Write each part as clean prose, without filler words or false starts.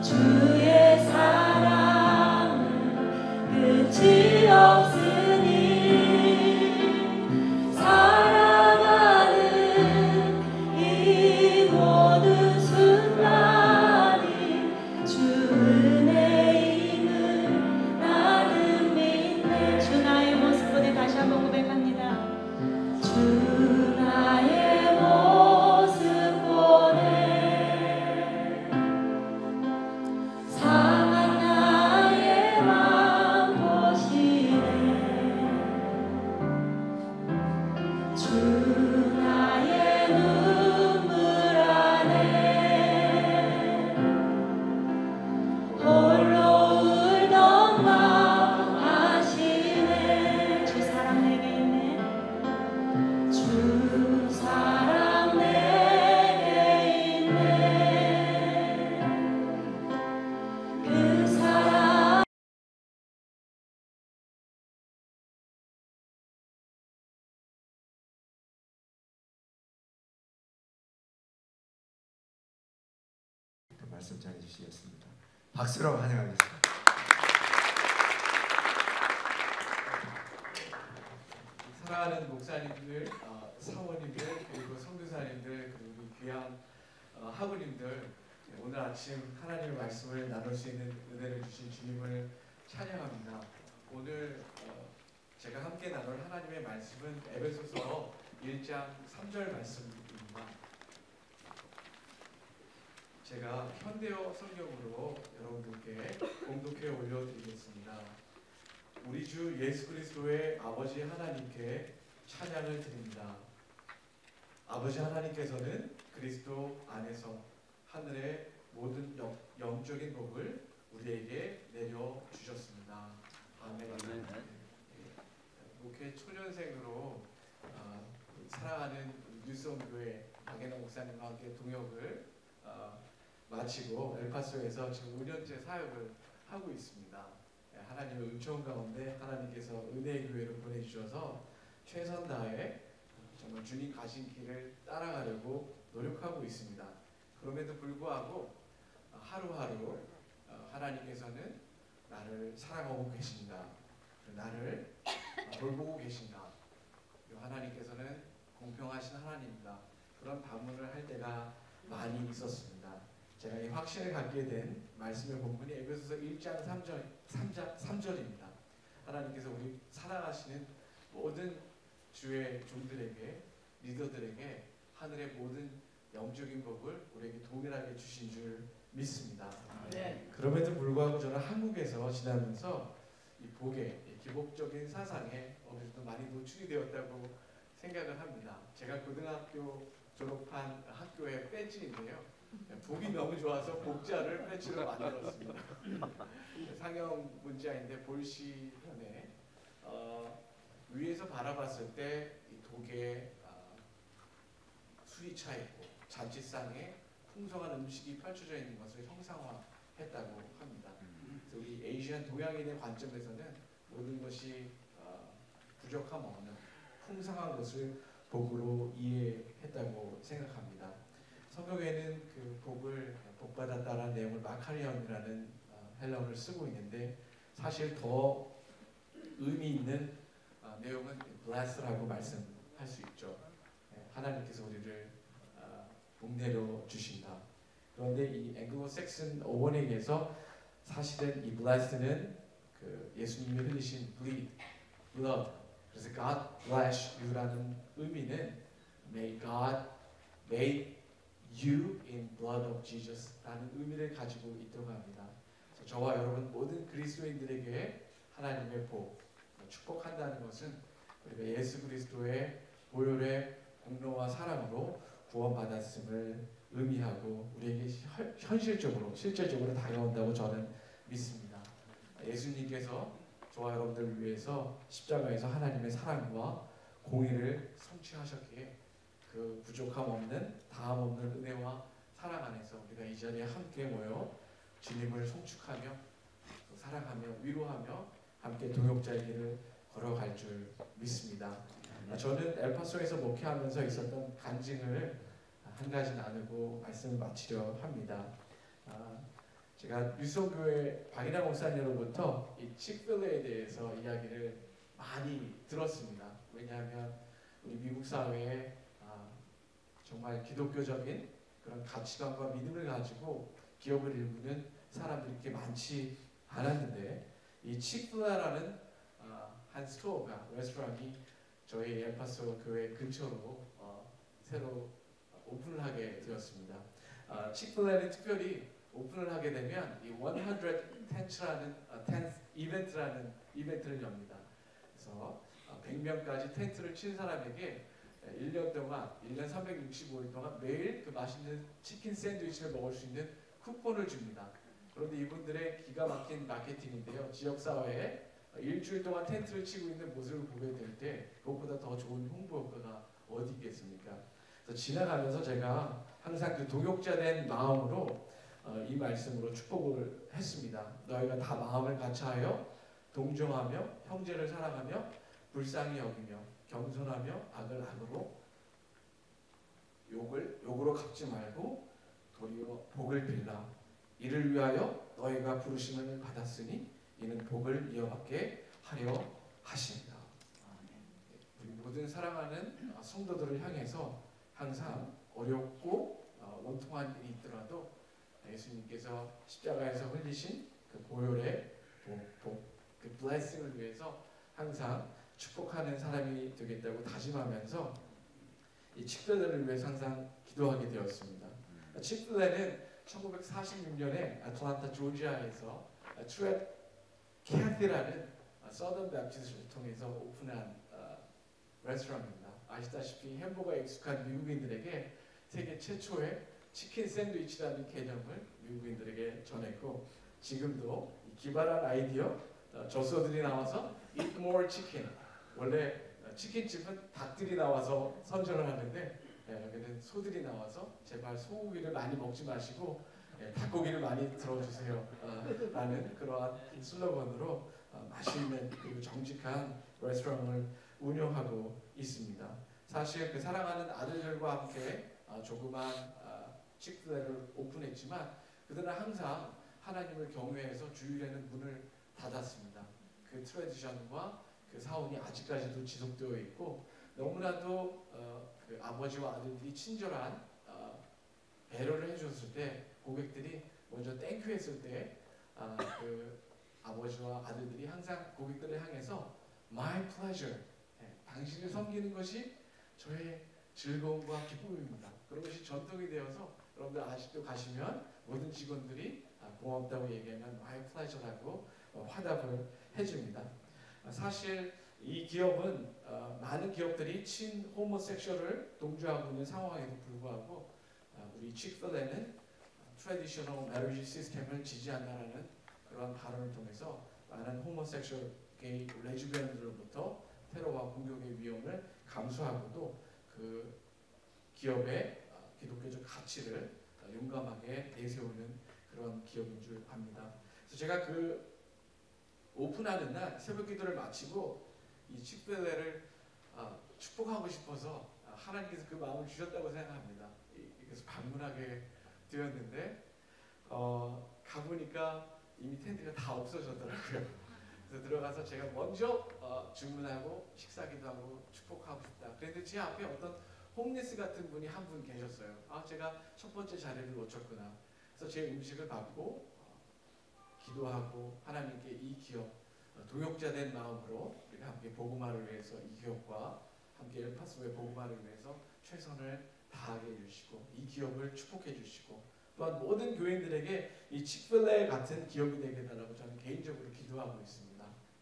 주의 사랑은 끝이 없으니 살아가는 이 모든 순간이 주 은혜임을 나는 믿네. 주 나의 모습 보내. 다시 한번 고백합니다. 주 나의 모습 보내. 상한 나의 맘 보시네. 주 나의 눈물 안에 홀로 울던 맘 아시네. 주 사랑 내게 있네. 주 사랑 내게 있네. 그 사랑 말씀 전해주시겠습니다. 박수로 환영하겠습니다. 사랑하는 목사님들, 사모님들, 그리고 선교사님들, 그리고 우리 귀한 학우님들, 오늘 아침 하나님의 말씀을 나눌 수 있는 은혜를 주신 주님을 찬양합니다. 오늘 제가 함께 나눌 하나님의 말씀은 에베소서 1장 3절 말씀입니다. 제가 현대어 성경으로 여러분들께 공독해 올려드리겠습니다. 우리 주 예수 그리스도의 아버지 하나님께 찬양을 드립니다. 아버지 하나님께서는 그리스도 안에서 하늘의 모든 영적인 복을 우리에게 내려주셨습니다. 아멘. 목회 초년생으로 사랑하는 뉴스홈교회 박예나 목사님과 함께 동역을 마치고 엘파소에서 지금 5년째 사역을 하고 있습니다. 하나님의 은총 가운데 하나님께서 은혜의 교회로 보내주셔서 최선 다해 정말 주님 가신 길을 따라가려고 노력하고 있습니다. 그럼에도 불구하고 하루하루 하나님께서는 나를 사랑하고 계신가, 나를 돌보고 계신가, 하나님께서는 공평하신 하나님이다, 그런 반문을 할 때가 많이 있었습니다. 제가 이 확신을 갖게 된 말씀의 본문이 에베소서 1장 3절입니다. 하나님께서 우리 사랑하시는 모든 주의 종들에게, 리더들에게 하늘의 모든 영적인 복을 우리에게 동일하게 주신 줄 믿습니다. 네. 그럼에도 불구하고 저는 한국에서 지나면서 이 복의 기복적인 사상에 어느 정도 많이 노출이 되었다고 생각을 합니다. 제가 고등학교 졸업한 학교의 배지인데요. 복이 너무 좋아서 복자를 배지로 만들었습니다. 상형 문자인데 볼시현에 위에서 바라봤을 때 이 독에 술이 차 있고 잔치상에 풍성한 음식이 펼쳐져 있는 것을 형상화했다고 합니다. 그래서 우리 에이시안 동양인의 관점에서는 모든 것이 부족함 없는 풍성한 것을 복으로 이해했다고 생각합니다. 성경에는 그 복을 복받았다라는 내용을 마카리언이라는 헬라어를 쓰고 있는데 사실 더 의미 있는 내용은 bless라고 말씀할 수 있죠. 하나님께서 우리를 복 내려 주신다. 그런데 이 앵글로색슨 어원에게서 사실은 이 blessed는 그 예수님이 흘리신 bleed, blood. 그래서 God bless you라는 의미는 May God make you in blood of Jesus라는 의미를 가지고 있다고 합니다. 그래서 저와 여러분 모든 그리스도인들에게 하나님의 복, 축복한다는 것은 우리가 예수 그리스도의 보혈의 공로와 사랑으로 구원받았음을 의미하고 우리에게 현실적으로 실제적으로 다가온다고 저는 믿습니다. 예수님께서 저와 여러분들을 위해서 십자가에서 하나님의 사랑과 공의를 성취하셨기에 그 부족함 없는 다함 없는 은혜와 사랑 안에서 우리가 이 자리에 함께 모여 주님을 송축하며 사랑하며 위로하며 함께 동역자의 길을 걸어갈 줄 믿습니다. 저는 엘파소에서 목회하면서 있었던 간증을 한 가지 나누고 말씀을 마치려 합니다. 제가 유성교회 박인하 목사님으로부터 이 칙필레에 대해서 이야기를 많이 들었습니다. 왜냐하면 우리 미국 사회에 정말 기독교적인 그런 가치관과 믿음을 가지고 기업을 일구는 사람들이 그렇게 많지 않았는데 이 칙필레라는 한 스토어가 레스토랑이 저희 엘파소 교회 근처로 새로 오픈을 하게 되었습니다. 칙필레는 특별히 오픈을 하게 되면 이 100 텐트라는 이벤트를 엽니다. 그래서 100명까지 텐트를 친 사람에게 1년 동안 1년 365일 동안 매일 그 맛있는 치킨 샌드위치를 먹을 수 있는 쿠폰을 줍니다. 그런데 이분들의 기가 막힌 마케팅인데요. 지역 사회에 일주일 동안 텐트를 치고 있는 모습을 보게 될 때 그것보다 더 좋은 홍보 효과가 어디 있겠습니까? 그래서 지나가면서 제가 항상 그 동역자된 마음으로 이 말씀으로 축복을 했습니다. 너희가 다 마음을 같이하여 동정하며 형제를 사랑하며 불쌍히 여기며 겸손하며 악을 악으로 욕을 욕으로 갚지 말고 도리어 복을 빌라. 이를 위하여 너희가 부르심을 받았으니 이는 복을 이어받게 하려 하십니다. 우리 모든 사랑하는 성도들을 향해서 항상 어렵고 원통한 일이 있더라도 예수님께서 십자가에서 흘리신 그 보혈의 그 블레싱을 위해서 항상 축복하는 사람이 되겠다고 다짐하면서 이 칙필레를 위해서 항상 기도하게 되었습니다. 칙필레는 1946년에 아틀란타 조지아에서 트렛 캐티라는 서던 베프티스트를 통해서 오픈한 레스토랑입니다. 아시다시피 햄버거에 익숙한 미국인들에게 세계 최초의 치킨 샌드위치라는 개념을 미국인들에게 전했고 지금도 이 기발한 아이디어 저수어들이 나와서 Eat More Chicken. 원래 치킨집은 닭들이 나와서 선전을 하는데 여기는 소들이 나와서 제발 소고기를 많이 먹지 마시고 닭고기를 많이 들어주세요 라는 그러한 슬로건으로 맛있는 그리고 정직한 레스토랑을 운영하고 있습니다. 사실 그 사랑하는 아들들과 함께 조그만 칙필레를 오픈했지만 그들은 항상 하나님을 경외해서 주일에는 문을 닫았습니다. 그 트래디션과 그 사원이 아직까지도 지속되어 있고 너무나도 그 아버지와 아들들이 친절한 배려를 해줬을 때 고객들이 먼저 땡큐 했을 때 그 아버지와 아들들이 항상 고객들을 향해서 My pleasure, 당신을 섬기는 것이 저의 즐거움과 기쁨입니다. 그런 것이 전통이 되어서 여러분들 아직도 가시면 모든 직원들이 고맙다고 얘기하면 My pleasure라고 화답을 해줍니다. 사실 이 기업은 많은 기업들이 친 호모섹슈얼을 동조하고 있는 상황에도 불구하고 우리 칙필레는 트래디셔널 메리지 시스템을 지지한다라는 그런 발언을 통해서 많은 호모섹슈얼, 게이, 레즈비언들로부터 테러와 공격의 위험을 감수하고도 그 기업의 기독교적 가치를 용감하게 내세우는 그런 기업인 줄 압니다. 그래서 제가 그 오픈하는 날 새벽 기도를 마치고 이 칙필레를 축복하고 싶어서 하나님께서 그 마음을 주셨다고 생각합니다. 그래서 방문하게 되었는데 가보니까 이미 텐트가 다 없어졌더라고요. 그래서 들어가서 제가 먼저 주문하고 식사 기도하고 축복하고 싶다. 그런데 제 앞에 어떤 홈리스 같은 분이 한 분 계셨어요. 제가 첫 번째 자리를 놓쳤구나. 그래서 제 음식을 받고 기도하고 하나님께 이 기업 동역자된 마음으로 우리가 함께 복음화를 위해서 이 기업과 함께 엘파소의 복음화를 위해서 최선을 다하게 해주시고 이 기업을 축복해 주시고 또한 모든 교인들에게 이 칙필레 같은 기업이 되게 해달라고 저는 개인적으로 기도하고 있습니다.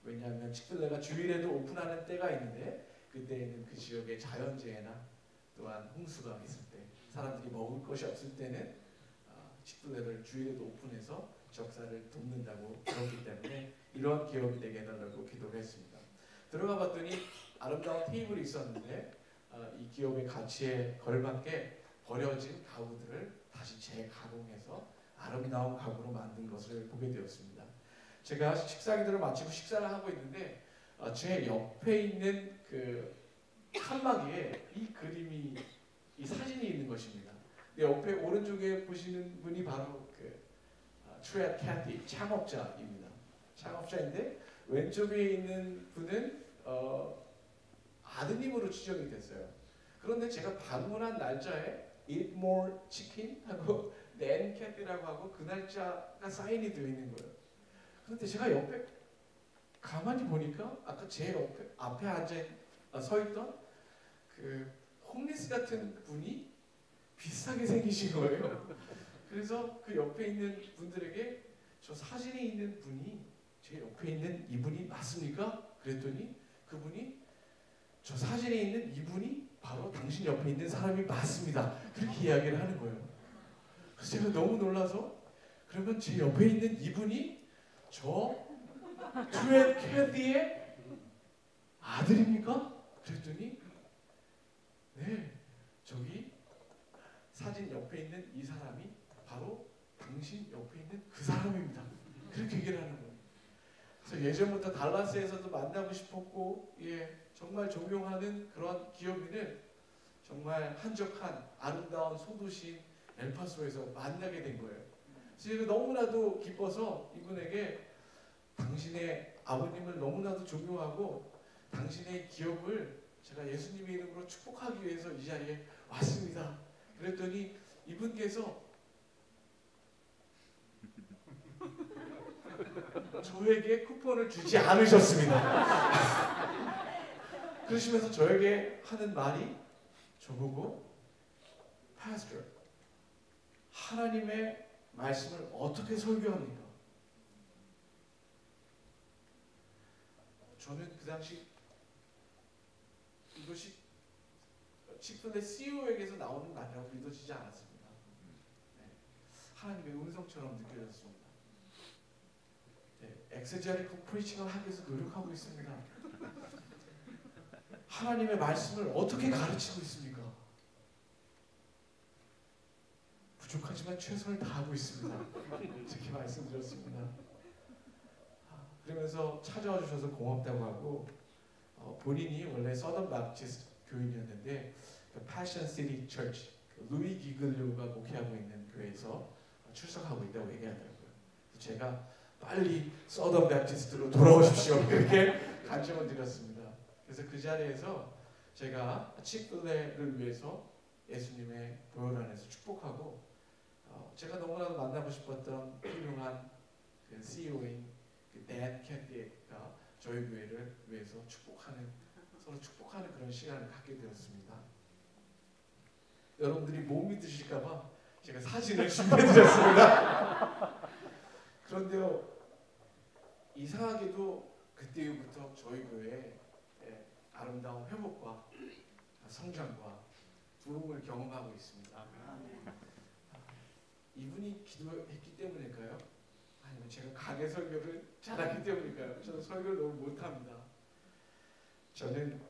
왜냐하면 칙필레가 주일에도 오픈하는 때가 있는데 그때에는 그 지역에 자연재해나 또한 홍수가 있을 때 사람들이 먹을 것이 없을 때는 칙필레를 주일에도 오픈해서 적사를 돕는다고 그렇기 때문에 이러한 기업이 되게 해달라고 기도를 했습니다. 들어가 봤더니 아름다운 테이블이 있었는데 이 기업의 가치에 걸맞게 버려진 가구들을 다시 재가공해서 아름다운 가구로 만든 것을 보게 되었습니다. 제가 식사 기도를 마치고 식사를 하고 있는데 제 옆에 있는 그 칸막이에 이 그림이 이 사진이 있는 것입니다. 옆에 오른쪽에 보시는 분이 바로 그 트레 캐티 창업자입니다. 창업자인데 왼쪽에 있는 분은 아드님으로 추정이 됐어요. 그런데 제가 방문한 날짜에 Eat More Chicken 하고 Nan Cathy라고 하고 그 날짜가 사인이 되어 있는 거예요. 그런데 제가 옆에 가만히 보니까 아까 제 앞에 서 있던 그 홈리스 같은 분이 비슷하게 생기신 거예요. 그래서 그 옆에 있는 분들에게 저 사진에 있는 분이 제 옆에 있는 이분이 맞습니까? 그랬더니 그분이 저 사진에 있는 이분이 바로 당신 옆에 있는 사람이 맞습니다. 그렇게 이야기를 하는 거예요. 그래서 제가 너무 놀라서 그러면 제 옆에 있는 이분이 저 트레 캐디의 아들입니까? 그랬더니 네, 저기 사진 옆에 있는 이 사람이 바로 당신 옆에 있는 그 사람입니다. 그렇게 얘기를 하는 거예요. 그래서 예전부터 달라스에서도 만나고 싶었고, 정말 존경하는 그런 기업인을 정말 한적한 아름다운 소도시인 엘파소에서 만나게 된 거예요. 그래서 제가 너무나도 기뻐서 이분에게 당신의 아버님을 너무나도 존경하고 당신의 기업을 제가 예수님의 이름으로 축복하기 위해서 이 자리에 왔습니다. 그랬더니 이분께서 저에게 쿠폰을 주지 않으셨습니다. 그러시면서 저에게 하는 말이 저보고 Pastor, 하나님의 말씀을 어떻게 설교합니까? 저는 그 당시 이것이 치플레 CEO에게서 나오는 말이라고 믿어지지 않았습니다. 네. 하나님의 음성처럼 느껴졌습니다. 네. 엑세제리컬 프리칭을 하기 위해서 노력하고 있습니다. 하나님의 말씀을 어떻게 가르치고 있습니까? 부족하지만 최선을 다하고 있습니다. 이렇게 말씀드렸습니다. 그러면서 찾아와 주셔서 고맙다고 하고 본인이 원래 서던 바프티스트 교인이었는데 그 패션 시티 처치 루이 기글료가 목회하고 있는 교회에서 출석하고 있다고 얘기하더라고요. 제가 빨리 서던 바프티스트로 돌아오십시오 그렇게 간청을 드렸습니다. 그래서 그 자리에서 제가 치플레를 위해서 예수님의 보혈 안에서 축복하고 제가 너무나도 만나고 싶었던 훌륭한 그 CEO인 그 댄 캐디가 저희 교회를 위해서 서로 축복하는 그런 시간을 갖게 되었습니다. 여러분들이 못 믿으실까봐 제가 사진을 준비해드렸습니다. 그런데요, 이상하게도 그때 이후부터 저희 교회에 아름다운 회복과 성장과 부흥을 경험하고 있습니다. 이분이 기도했기 때문일까요? 아니면 제가 강의 설교를 잘하기 때문일까요? 저는 설교를 너무 못합니다. 저는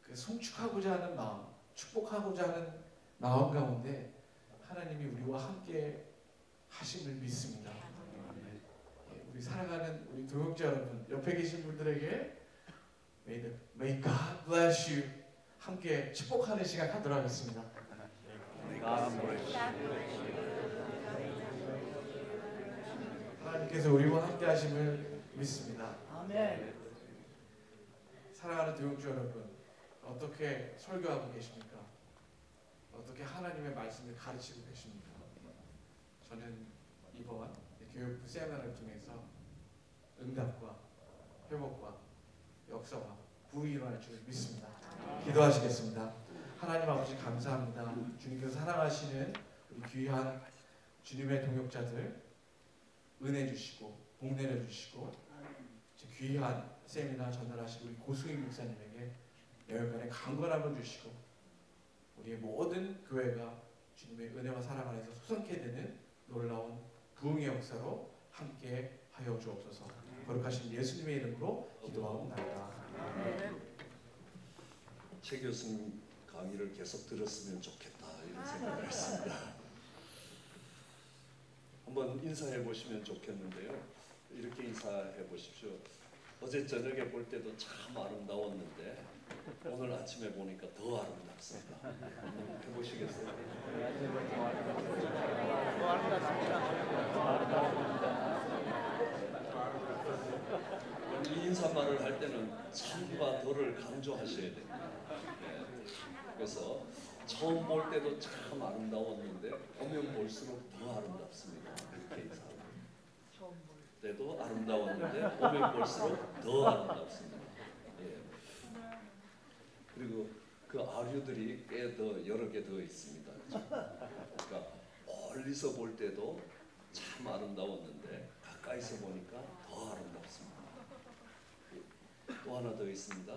그 송축하고자 하는 마음, 축복하고자 하는 마음 가운데 하나님이 우리와 함께 하심을 믿습니다. 우리 사랑하는 우리 동역자 여러분, 옆에 계신 분들에게 May God bless you 함께 축복하는 시간 갖도록 하겠습니다. 하나님께서 우리와 함께 하심을 믿습니다. 아멘. 사랑하는 동역자 여러분, 어떻게 설교하고 계십니까? 어떻게 하나님의 말씀을 가르치고 계십니까? 저는 이번 교육부 세미나를 통해서 응답과 회복과 역사와 부흥이 일어날 줄 믿습니다. 기도하시겠습니다. 하나님 아버지 감사합니다. 주님께서 사랑하시는 우리 귀한 주님의 동역자들 은혜 주시고 복 내려주시고 귀한 세미나 전달하시고 우리 고승희 목사님에게 여러분의 강건함을 주시고 우리의 모든 교회가 주님의 은혜와 사랑 안에서 솟게 되는 놀라운 부흥의 역사로 함께 하여 주옵소서. 거룩하신 예수님의 이름으로 기도하옵나이다. 최 교수님 강의를 계속 들었으면 좋겠다 이런 생각을 했습니다. 한번 인사해 보시면 좋겠는데요. 이렇게 인사해 보십시오. 어제 저녁에 볼 때도 참 아름다웠는데 오늘 아침에 보니까 더 아름답습니다. 한번 해보시겠어요? 인사말을 할 때는 참과 덜을 강조하셔야 됩니다. 네. 그래서 처음 볼 때도 참 아름다웠는데 보면 볼수록 더 아름답습니다. 이렇게 인사하고 때도 아름다웠는데 보면 볼수록 더 아름답습니다. 예. 그리고 그 아류들이 꽤 더 여러 개 더 있습니다. 그러니까 멀리서 볼 때도 참 아름다웠는데 가까이서 보니까 더 아름답습니다. 또 하나 더 있습니다.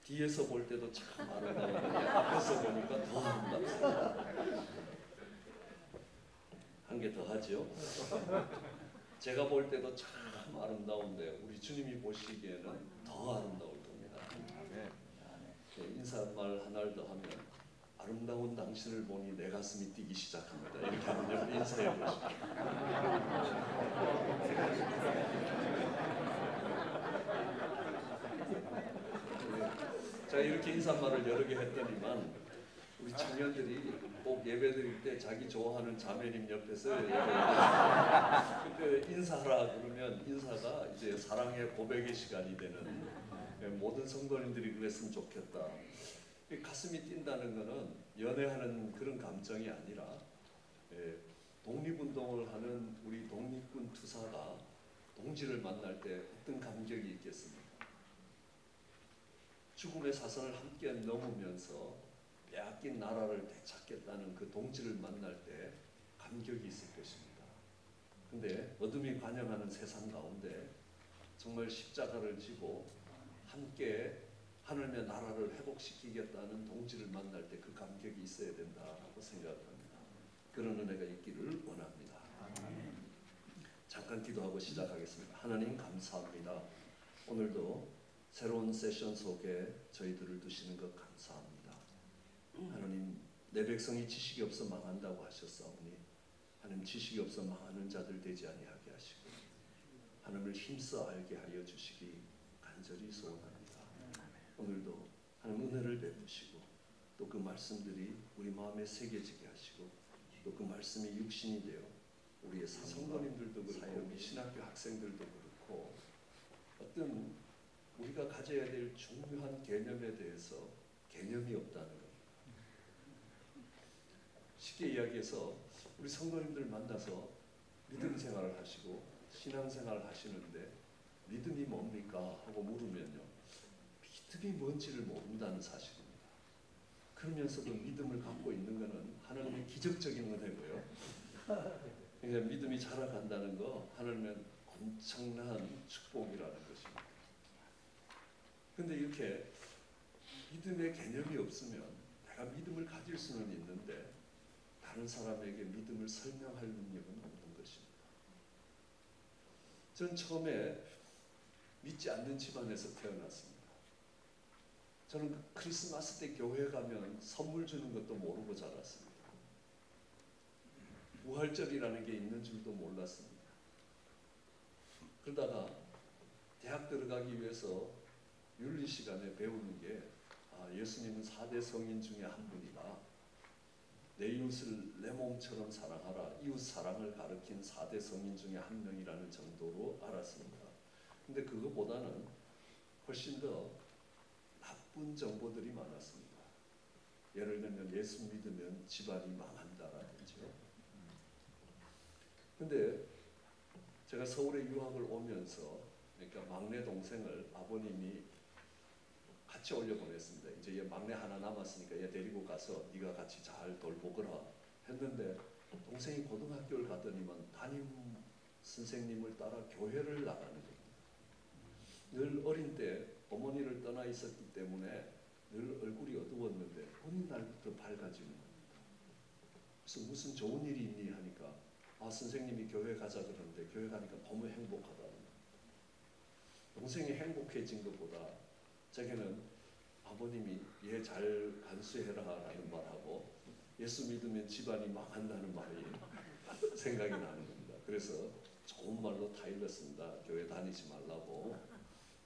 뒤에서 볼 때도 참 아름다웠는데 앞에서 보니까 더 아름답습니다. 한 개 더 하죠. 제가 볼 때도 참 아름다운데 우리 주님이 보시기에는 더 아름다울 겁니다. 인사말 하나를 더 하면 아름다운 당신을 보니 내 가슴이 뛰기 시작합니다. 이렇게 한번 인사해 보시죠. 자, 이렇게 인사말을 여러 개 했더니만 우리 청년들이 꼭 예배 드릴 때 자기 좋아하는 자매님 옆에서 그때 인사하라 그러면 인사가 이제 사랑의 고백의 시간이 되는, 모든 성도님들이 그랬으면 좋겠다. 가슴이 뛴다는 것은 연애하는 그런 감정이 아니라 독립운동을 하는 우리 독립군 투사가 동지를 만날 때 어떤 감격이 있겠습니까? 죽음의 사선을 함께 넘으면서 빼앗긴 나라를 되찾겠다는 그 동지를 만날 때 감격이 있을 것입니다. 근데 어둠이 관영하는 세상 가운데 정말 십자가를 지고 함께 하늘의 나라를 회복시키겠다는 동지를 만날 때 그 감격이 있어야 된다고 생각합니다. 그런 은혜가 있기를 원합니다. 잠깐 기도하고 시작하겠습니다. 하나님 감사합니다. 오늘도 새로운 세션 속에 저희들을 두시는 것 감사합니다. 하나님, 내 백성이 지식이 없어 망한다고 하셨사오니 하나님, 지식이 없어 망하는 자들 되지 아니하게 하시고 하나님을 힘써 알게 하여 주시기 간절히 소원합니다. 오늘도 하나님 은혜를 베푸시고 또 그 말씀들이 우리 마음에 새겨지게 하시고 또 그 말씀이 육신이 되어 우리의 성도님들도 그렇고 우리 신학교 학생들도 그렇고 어떤 우리가 가져야 될 중요한 개념에 대해서 개념이 없다는 것. 쉽게 이야기해서 우리 성도님들 만나서 믿음 생활을 하시고 신앙 생활을 하시는데 믿음이 뭡니까? 하고 물으면요, 믿음이 뭔지를 모른다는 사실입니다. 그러면서도 믿음을 갖고 있는 것은 하나님의 기적적인 은혜고요. 그러니까 믿음이 자라간다는 거 하나님의 엄청난 축복이라는 것입니다. 그런데 이렇게 믿음의 개념이 없으면 내가 믿음을 가질 수는 있는데 다른 사람에게 믿음을 설명할 능력은 없는 것입니다. 전 처음에 믿지 않는 집안에서 태어났습니다. 저는 크리스마스 때 교회 가면 선물 주는 것도 모르고 자랐습니다. 부활절이라는 게 있는 줄도 몰랐습니다. 그러다가 대학 들어가기 위해서 윤리 시간에 배우는 게 예수님은 4대 성인 중에 한 분이다. 내 이웃을 내 몸처럼 사랑하라. 이웃 사랑을 가르친 4대 성인 중에 한 명이라는 정도로 알았습니다. 근데 그거보다는 훨씬 더 나쁜 정보들이 많았습니다. 예를 들면 예수 믿으면 집안이 망한다라든지요. 근데 제가 서울에 유학을 오면서 그러니까 막내 동생을 아버님이 같이 올려보냈습니다. 이제 얘 막내 하나 남았으니까 얘 데리고 가서 네가 같이 잘 돌보거라 했는데 동생이 고등학교를 갔더니만 담임 선생님을 따라 교회를 나가는 겁니다. 늘 어린 때 어머니를 떠나 있었기 때문에 늘 얼굴이 어두웠는데 어느 날부터 밝아지는 겁니다. 그래서 무슨 좋은 일이 있니 하니까 선생님이 교회 가자 그러는데 교회 가니까 너무 행복하다는 겁니다. 동생이 행복해진 것보다 자기는 아버님이 얘 잘 간수해라 라는 말하고 예수 믿으면 집안이 망한다는 말이 생각이 나는 겁니다. 그래서 좋은 말로 타일렀습니다. 교회 다니지 말라고.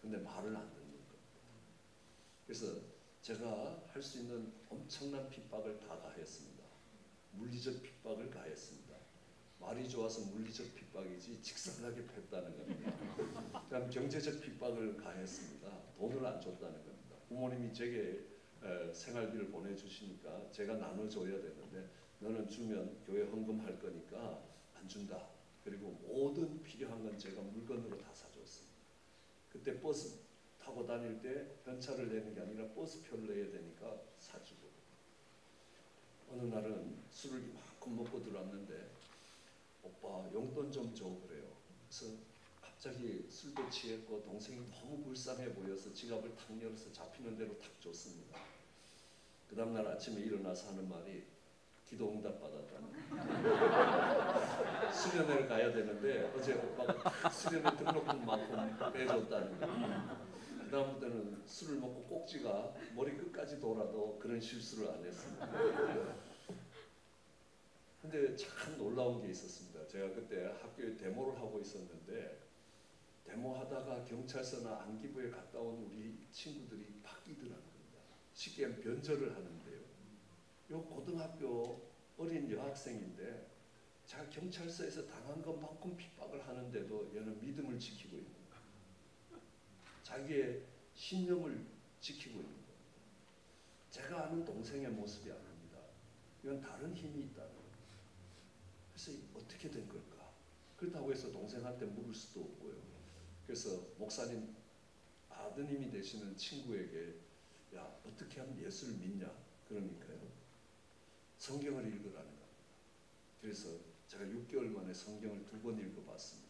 근데 말을 안 듣는 겁니다. 그래서 제가 할 수 있는 엄청난 핍박을 다 가했습니다. 물리적 핍박을 가했습니다. 말이 좋아서 물리적 핍박이지 직선하게 팼다는 겁니다. 그럼 경제적 핍박을 가했습니다. 돈을 안 줬다는 겁니다. 부모님이 제게 생활비를 보내주시니까 제가 나눠줘야 되는데 너는 주면 교회 헌금할 거니까 안 준다. 그리고 모든 필요한 건 제가 물건으로 다 사줬습니다. 그때 버스 타고 다닐 때 현찰을 내는 게 아니라 버스표를 내야 되니까 사주고, 어느 날은 술을 이만큼 먹고 들어왔는데 오빠 용돈 좀 줘 그래요. 그래서 갑자기 술도 취했고 동생이 너무 불쌍해 보여서 지갑을 탁 열어서 잡히는 대로 탁 줬습니다. 그 다음날 아침에 일어나서 하는 말이 기도 응답 받았다는 수련회를 가야 되는데 어제 오빠가 수련회 등록금 만큼 빼줬다는 거예요. 그 다음부터는 술을 먹고 꼭지가 머리 끝까지 돌아도 그런 실수를 안 했습니다. 근데 참 놀라운 게 있었습니다. 제가 그때 학교에 데모를 하고 있었는데 데모하다가 경찰서나 안기부에 갔다 온 우리 친구들이 바뀌더라는 겁니다. 쉽게 하면 변절을 하는데요. 요 고등학교 어린 여학생인데 자가 경찰서에서 당한 것만큼 핍박을 하는데도 얘는 믿음을 지키고 있는 거예요. 자기의 신념을 지키고 있는 겁니다. 제가 아는 동생의 모습이 아닙니다. 이건 다른 힘이 있다는 거예요. 그래서 어떻게 된 걸까? 그렇다고 해서 동생한테 물을 수도 없고요. 그래서 목사님 아드님이 되시는 친구에게 야 어떻게 하면 예수를 믿냐? 그러니까요. 성경을 읽으라는 겁니다. 그래서 제가 6개월 만에 성경을 2번 읽어봤습니다.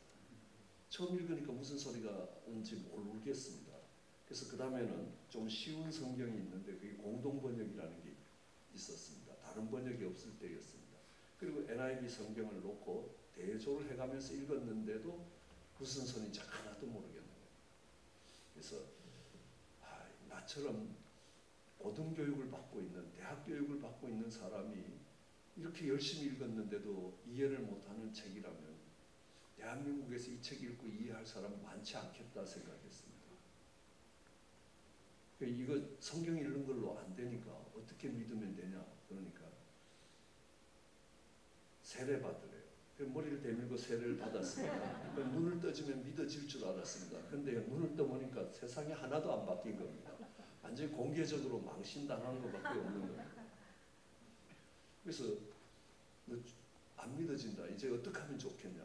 처음 읽으니까 무슨 소리가인지 모르겠습니다. 그래서 그 다음에는 좀 쉬운 성경이 있는데 그게 공동번역이라는 게 있었습니다. 다른 번역이 없을 때였습니다. 그리고 NIV 성경을 놓고 대조를 해가면서 읽었는데도 무슨 소리인지 하나도 모르겠는 거예요. 그래서 나처럼 고등교육을 받고 있는, 대학교육을 받고 있는 사람이 이렇게 열심히 읽었는데도 이해를 못하는 책이라면 대한민국에서 이 책 읽고 이해할 사람 많지 않겠다 생각했습니다. 이거 성경 읽는 걸로 안 되니까 어떻게 믿으면 되냐? 그러니까 세례 받으래요. 머리를 대밀고 세례를 받았습니다. 눈을 떠주면 믿어질 줄 알았습니다. 근데 눈을 떠보니까 세상에 하나도 안 바뀐 겁니다. 완전히 공개적으로 망신당한 것밖에 없는 겁니다. 그래서 너 안 믿어진다. 이제 어떻게 하면 좋겠냐?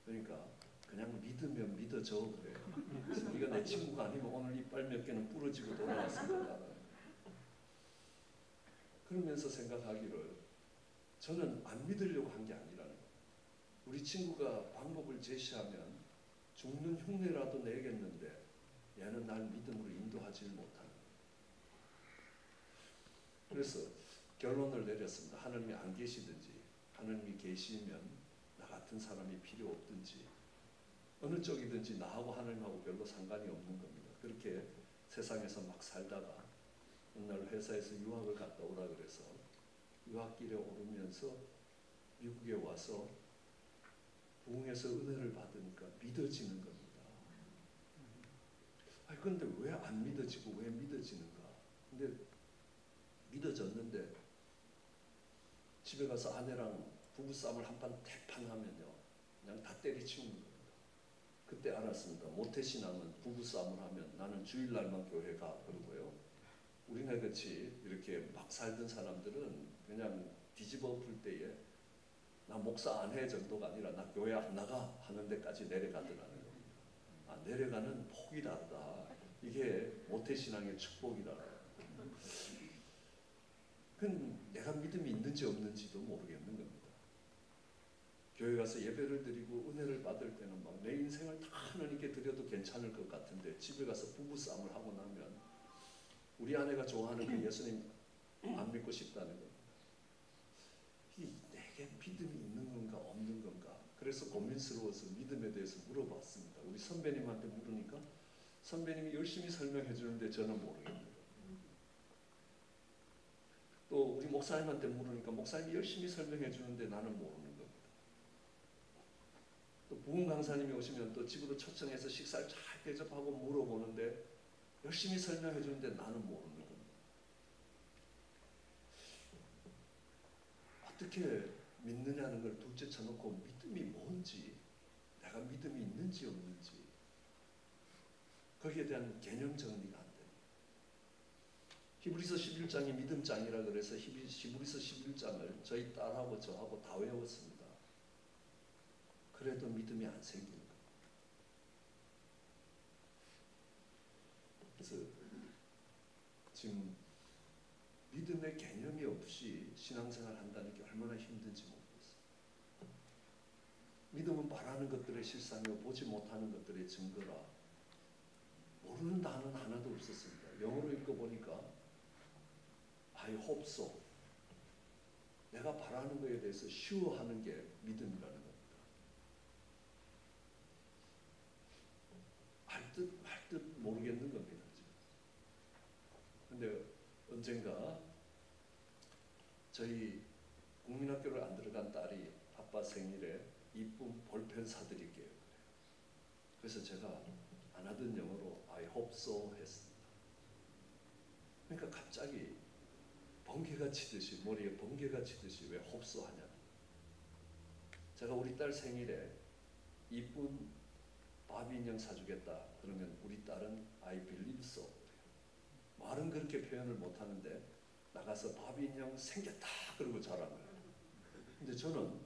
그러니까 그냥 믿으면 믿어져 그래요. 그래서 네가 내 친구가 아니면 오늘 이빨 몇 개는 부러지고 돌아왔을 거다. 그러면서 생각하기를 저는 안 믿으려고 한 게 아니라는 거예요. 우리 친구가 방법을 제시하면 죽는 흉내라도 내겠는데 얘는 날 믿음으로 인도하지를 못하는 거예요. 그래서 결론을 내렸습니다. 하나님이 안 계시든지 하나님이 계시면 나 같은 사람이 필요 없든지 어느 쪽이든지 나하고 하나님하고 별로 상관이 없는 겁니다. 그렇게 세상에서 막 살다가 어느 날 회사에서 유학을 갔다 오라 그래서 유학길에 오르면서 미국에 와서 부흥에서 은혜를 받으니까 믿어지는 겁니다. 그런데 왜 안 믿어지고 왜 믿어지는가? 근데 믿어졌는데 집에 가서 아내랑 부부싸움을 한판 대판하면요 그냥 다 때리치우는 겁니다. 그때 알았습니다. 모태신앙은 부부싸움을 하면 나는 주일날만 교회 가 그러고요. 우리네 같이 이렇게 막 살던 사람들은 그냥 뒤집어 엎을 때에 나 목사 안 해 정도가 아니라 나 교회 안 나가 하는 데까지 내려가더라는 겁니다. 내려가는 폭이 다르다. 이게 모태신앙의 축복이다. 그건 내가 믿음이 있는지 없는지도 모르겠는 겁니다. 교회 가서 예배를 드리고 은혜를 받을 때는 막 내 인생을 다 하나님께 드려도 괜찮을 것 같은데 집에 가서 부부싸움을 하고 나면 우리 아내가 좋아하는 그 예수님 안 믿고 싶다는 겁니다. 내게 믿음이 있는 건가 없는 건가? 그래서 고민스러워서 믿음에 대해서 물어봤습니다. 우리 선배님한테 물으니까 선배님이 열심히 설명해 주는데 저는 모르겠는 거예요. 또 우리 목사님한테 물으니까 목사님이 열심히 설명해 주는데 나는 모르는 겁니다. 또 부흥 강사님이 오시면 또 집으로 초청해서 식사를 잘 대접하고 물어보는데 열심히 설명해 주는데 나는 모르는 겁니다. 어떻게 믿느냐는 걸 둘째 쳐놓고 믿음이 뭔지, 내가 믿음이 있는지 없는지 거기에 대한 개념 정리가 안 돼요. 히브리서 11장이 믿음장이라 그래서 히브리서 11장을 저희 딸하고 저하고 다 외웠습니다. 그래도 믿음이 안 생기는 거예요. 그래서 지금 믿음의 개념이 없이 신앙생활 한다는 게 얼마나 힘든지 모르겠어요. 믿음은 바라는 것들의 실상이고 보지 못하는 것들의 증거라. 모르는 단어는 하나도 없었습니다. 영어로 읽어보니까 I hope so. 내가 바라는 것에 대해서 sure하는 게 믿음이라는 겁니다. 알듯 말듯 모르겠는 겁니다. 근데 언젠가 저희 국민학교를 안 들어간 딸이 아빠 생일에 이쁜 볼펜 사드릴게요. 그래서 제가 안 하던 영어로 I hope so 했습니다. 그러니까 갑자기 번개가 치듯이, 머리에 번개가 치듯이 왜 hope so 하냐. 제가 우리 딸 생일에 이쁜 바비 인형 사주겠다 그러면 우리 딸은 I believe so. 말은 그렇게 표현을 못하는데 나가서 바비 인형 생겼다 그러고 자랑을 해요. 근데 저는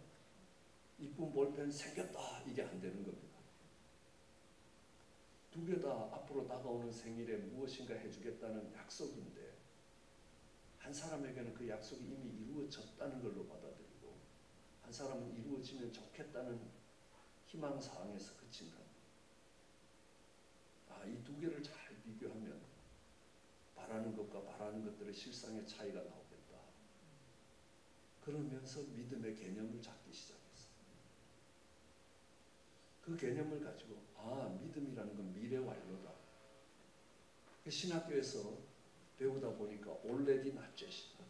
이쁜 볼펜 생겼다 이게 안 되는 겁니다. 두 개 다 앞으로 다가오는 생일에 무엇인가 해주겠다는 약속인데 한 사람에게는 그 약속이 이미 이루어졌다는 걸로 받아들이고 한 사람은 이루어지면 좋겠다는 희망사항에서 그친 겁니다. 이 두 개를 잘 비교하면 바라는 것과 바라는 것들의 실상의 차이가 나오겠다. 그러면서 믿음의 개념을 잡기 시작했어요. 그 개념을 가지고 믿음이라는 건 미래 완료다. 신학교에서 배우다 보니까 already not yet이다.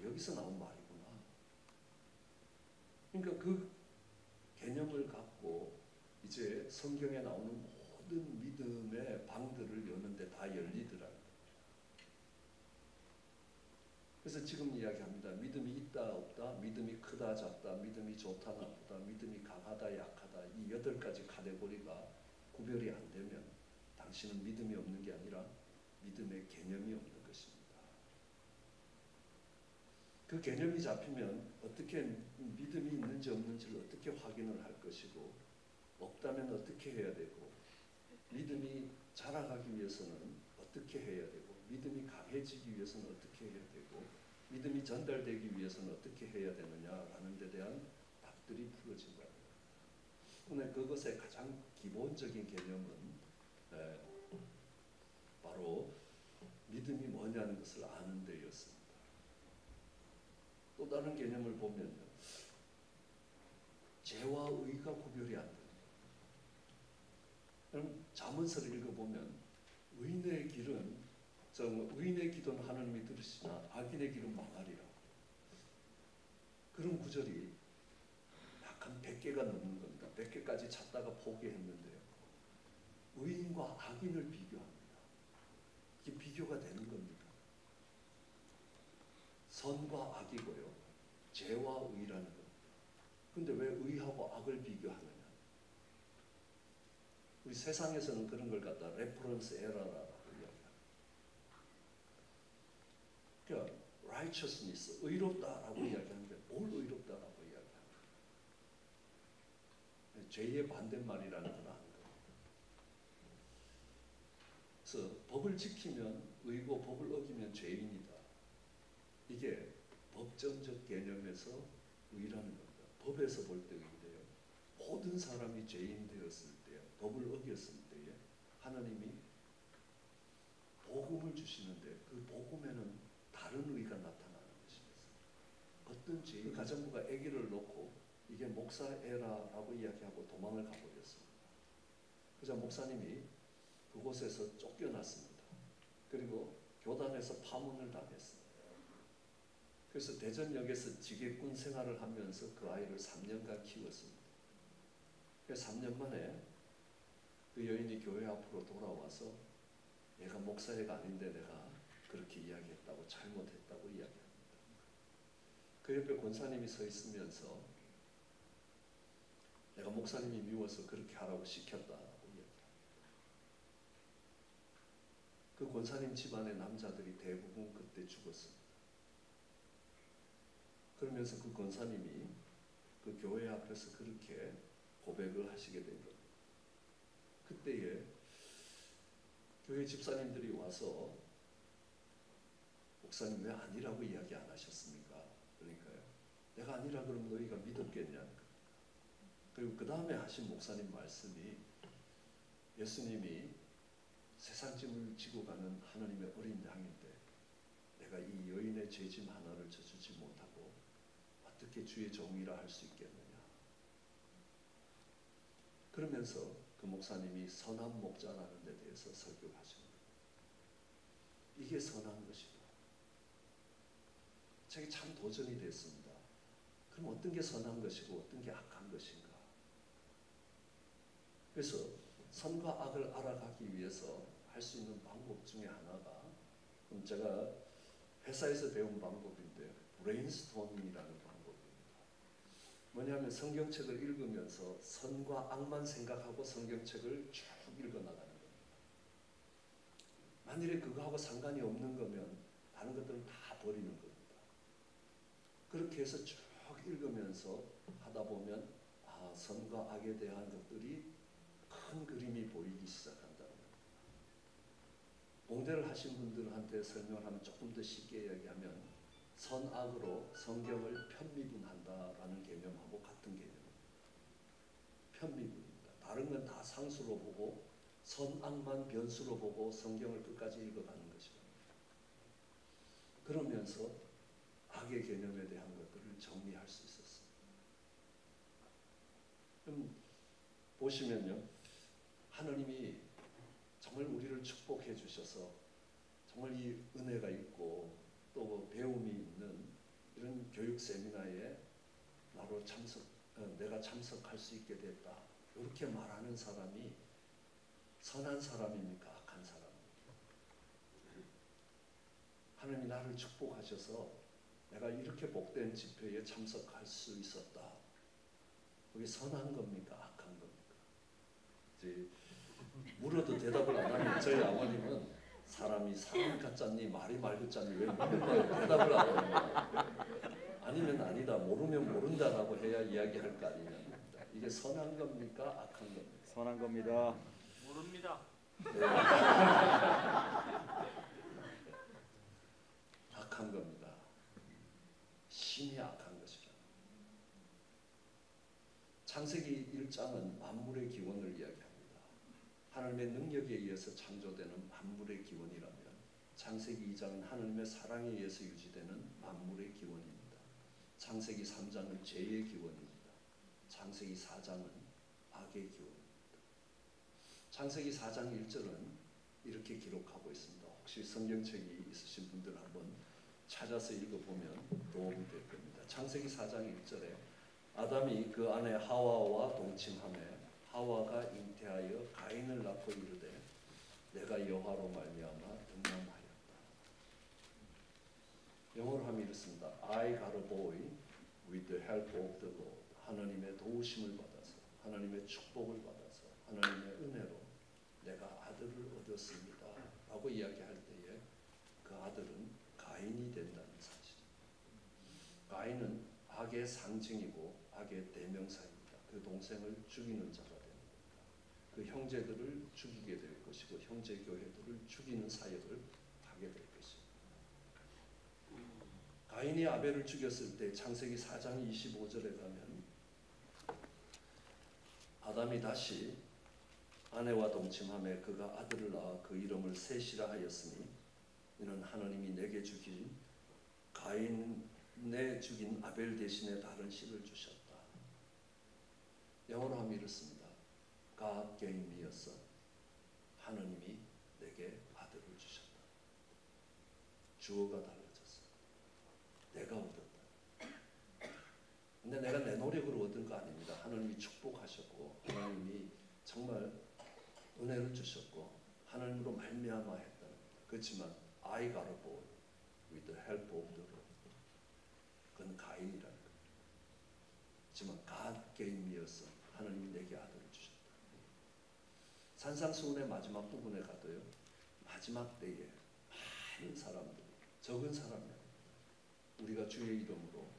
여기서 나온 말이구나. 그러니까 그 개념을 갖고 이제 성경에 나오는 모든 믿음의 방들을 여는데 다 열리더라고요. 그래서 지금 이야기합니다. 믿음이 있다 없다, 믿음이 크다 작다, 믿음이 좋다 나쁘다, 믿음이 강하다 약하다, 이 8가지 카테고리가 구별이 안 되면 당신은 믿음이 없는 게 아니라 믿음의 개념이 없는 것입니다. 그 개념이 잡히면 어떻게 믿음이 있는지 없는지를 어떻게 확인을 할 것이고 없다면 어떻게 해야 되고 믿음이 자라가기 위해서는 어떻게 해야 되고 믿음이 강해지기 위해서는 어떻게 해야 되고 믿음이 전달되기 위해서는 어떻게 해야 되느냐라는 데 대한 답들이 풀어진 거예요. 오늘 그것의 가장 기본적인 개념은 바로 믿음이 뭐냐는 것을 아는 데였습니다. 또 다른 개념을 보면요. 죄와 의가 구별이 안 됩니다. 그럼 잠언서를 읽어보면 의인의 길은 의인의 기도는 하나님이 들으시나 악인의 길은 망하리라. 그런 구절이 약 한 100개가 넘는 겁니다. 100개까지 찾다가 포기했는데요. 의인과 악인을 비교합니다. 이게 비교가 되는 겁니다. 선과 악이고요. 죄와 의라는 겁니다. 그런데 왜 의하고 악을 비교하느냐? 우리 세상에서는 그런 걸 갖다 레퍼런스 에러라고 이야기합니다. 그러니까 righteousness, 의롭다라고 이야기하는데 뭘 의롭다라고 이야기합니다. 죄의 반대말이라는 건 아는 겁니다. 그래서 법을 지키면 의고 법을 어기면 죄인이다. 이게 법정적 개념에서 의라는 겁니다. 법에서 볼 때 의인데요. 모든 사람이 죄인 되었을 때, 법을 어겼을 때에 하나님이 복음을 주시는데 그 복음에는 다른 의가 나타나는 것입니다. 어떤 죄인 가정부가 아기를 놓고 이게 목사애라라고 이야기하고 도망을 가버렸습니다. 그래서 목사님이 그곳에서 쫓겨났습니다. 그리고 교단에서 파문을 당했습니다. 그래서 대전역에서 지게꾼 생활을 하면서 그 아이를 3년간 키웠습니다. 그래서 3년 만에 그 여인이 교회 앞으로 돌아와서 얘가 목사애가 아닌데 내가 그렇게 이야기했다고 잘못했다고 이야기합니다. 그 옆에 권사님이 서 있으면서 내가 목사님이 미워서 그렇게 하라고 시켰다고 이야기합니다. 그 권사님 집안의 남자들이 대부분 그때 죽었습니다. 그러면서 그 권사님이 그 교회 앞에서 그렇게 고백을 하시게 된 겁니다. 그때에 교회 집사님들이 와서 목사님 왜 아니라고 이야기 안 하셨습니까? 그러니까요. 내가 아니라 그러면 너희가 믿었겠냐? 그리고 그 다음에 하신 목사님 말씀이 예수님이 세상 짐을 지고 가는 하나님의 어린 양인데 내가 이 여인의 죄짐 하나를 져주지 못하고 어떻게 주의 종이라 할 수 있겠느냐. 그러면서 그 목사님이 선한 목자라는 데 대해서 설교하십니다. 이게 선한 것이다. 제게 참 도전이 됐습니다. 그럼 어떤 게 선한 것이고 어떤 게 악한 것인가? 그래서 선과 악을 알아가기 위해서 할 수 있는 방법 중에 하나가 그럼 제가 회사에서 배운 방법인데 브레인스토밍이라는 방법입니다. 뭐냐면 성경책을 읽으면서 선과 악만 생각하고 성경책을 쭉 읽어나가는 겁니다. 만일에 그거하고 상관이 없는 거면 다른 것들은 다 버리는 겁니다. 그렇게 해서 쭉 읽으면서 하다 보면 선과 악에 대한 것들이 큰 그림이 보이기 시작한다는 겁니다. 공대를 하신 분들한테 설명하면 조금 더 쉽게 이야기하면 선악으로 성경을 편미분한다라는 개념하고 같은 개념입니다. 편미분입니다. 다른 건 다 상수로 보고 선악만 변수로 보고 성경을 끝까지 읽어가는 것입니다. 그러면서 악의 개념에 대한 것들을 정리할 수 있었습니다. 그럼 보시면요. 하나님이 정말 우리를 축복해 주셔서 정말 이 은혜가 있고 또 배움이 있는 이런 교육 세미나에 내가 참석할 수 있게 됐다. 이렇게 말하는 사람이 선한 사람입니까? 악한 사람입니까? 하나님이 나를 축복하셔서 내가 이렇게 복된 집회에 참석할 수 있었다. 그게 선한 겁니까? 악한 겁니까? 이제 물어도 대답을 안 하면 저희 아버님은 사람이 사람 같잖니 말이 말 같잖니 왜 묻는 대답을 안 하는 거야. 아니면 아니다 모르면 모른다라고 해야 이야기할 거 아니냐. 이게 선한 겁니까? 악한 겁니까? 선한 겁니다. 모릅니다. 네. 악한 겁니다. 심히 악한 것이라. 창세기 1장은 만물의 기원을 이야기합니다. 하나님의 능력에 의해서 창조되는 만물의 기원이라면 창세기 2장은 하나님의 사랑에 의해서 유지되는 만물의 기원입니다. 창세기 3장은 죄의 기원입니다. 창세기 4장은 악의 기원입니다. 창세기 4장 1절은 이렇게 기록하고 있습니다. 혹시 성경책이 있으신 분들 한번 찾아서 읽어보면 도움이 될 겁니다. 창세기 4장 1절에 아담이 그 아내 하와와 동침하며 하와가 잉태하여 가인을 낳고 이르되 내가 여호와로 말미암아 등남하였다. 영어로 하면 이렇습니다. I got a boy with the help of the Lord. 하나님의 도우심을 받아서 하나님의 축복을 받아서 하나님의 은혜로 내가 아들을 얻었습니다. 라고 이야기할 때에 그 아들은 가인이 된다는 사실입니다. 가인은 악의 상징이고 악의 대명사입니다. 그 동생을 죽이는 자가 됩니다. 그 형제들을 죽이게 될 것이고 형제 교회들을 죽이는 사역을 하게 될 것입니다. 가인이 아벨을 죽였을 때 창세기 4장 25절에 가면 아담이 다시 아내와 동침하며 그가 아들을 낳아 그 이름을 셋이라 하였으니 이는 하나님이 내게 주긴 가인에 죽인 아벨 대신에 다른 씨를 주셨다. 영어로 하면 이렇습니다. God gave me a son. 하나님이 내게 아들을 주셨다. 주어가 달라졌습니다. 내가 얻었다. 근데 내가 내 노력으로 얻은 거 아닙니다. 하나님이 축복하셨고 하나님이 정말 은혜를 주셨고 하나님으로 말미암아 했다는 겁니다. 그렇지만 I got a boy with the help of the Lord. 그건 가인 게임이어서 하나님이 내게 아들을 주셨다. 산상수훈의 마지막 부분에 가도요. 마지막 때에 많은 사람들, 적은 사람이 우리가 주의 이름으로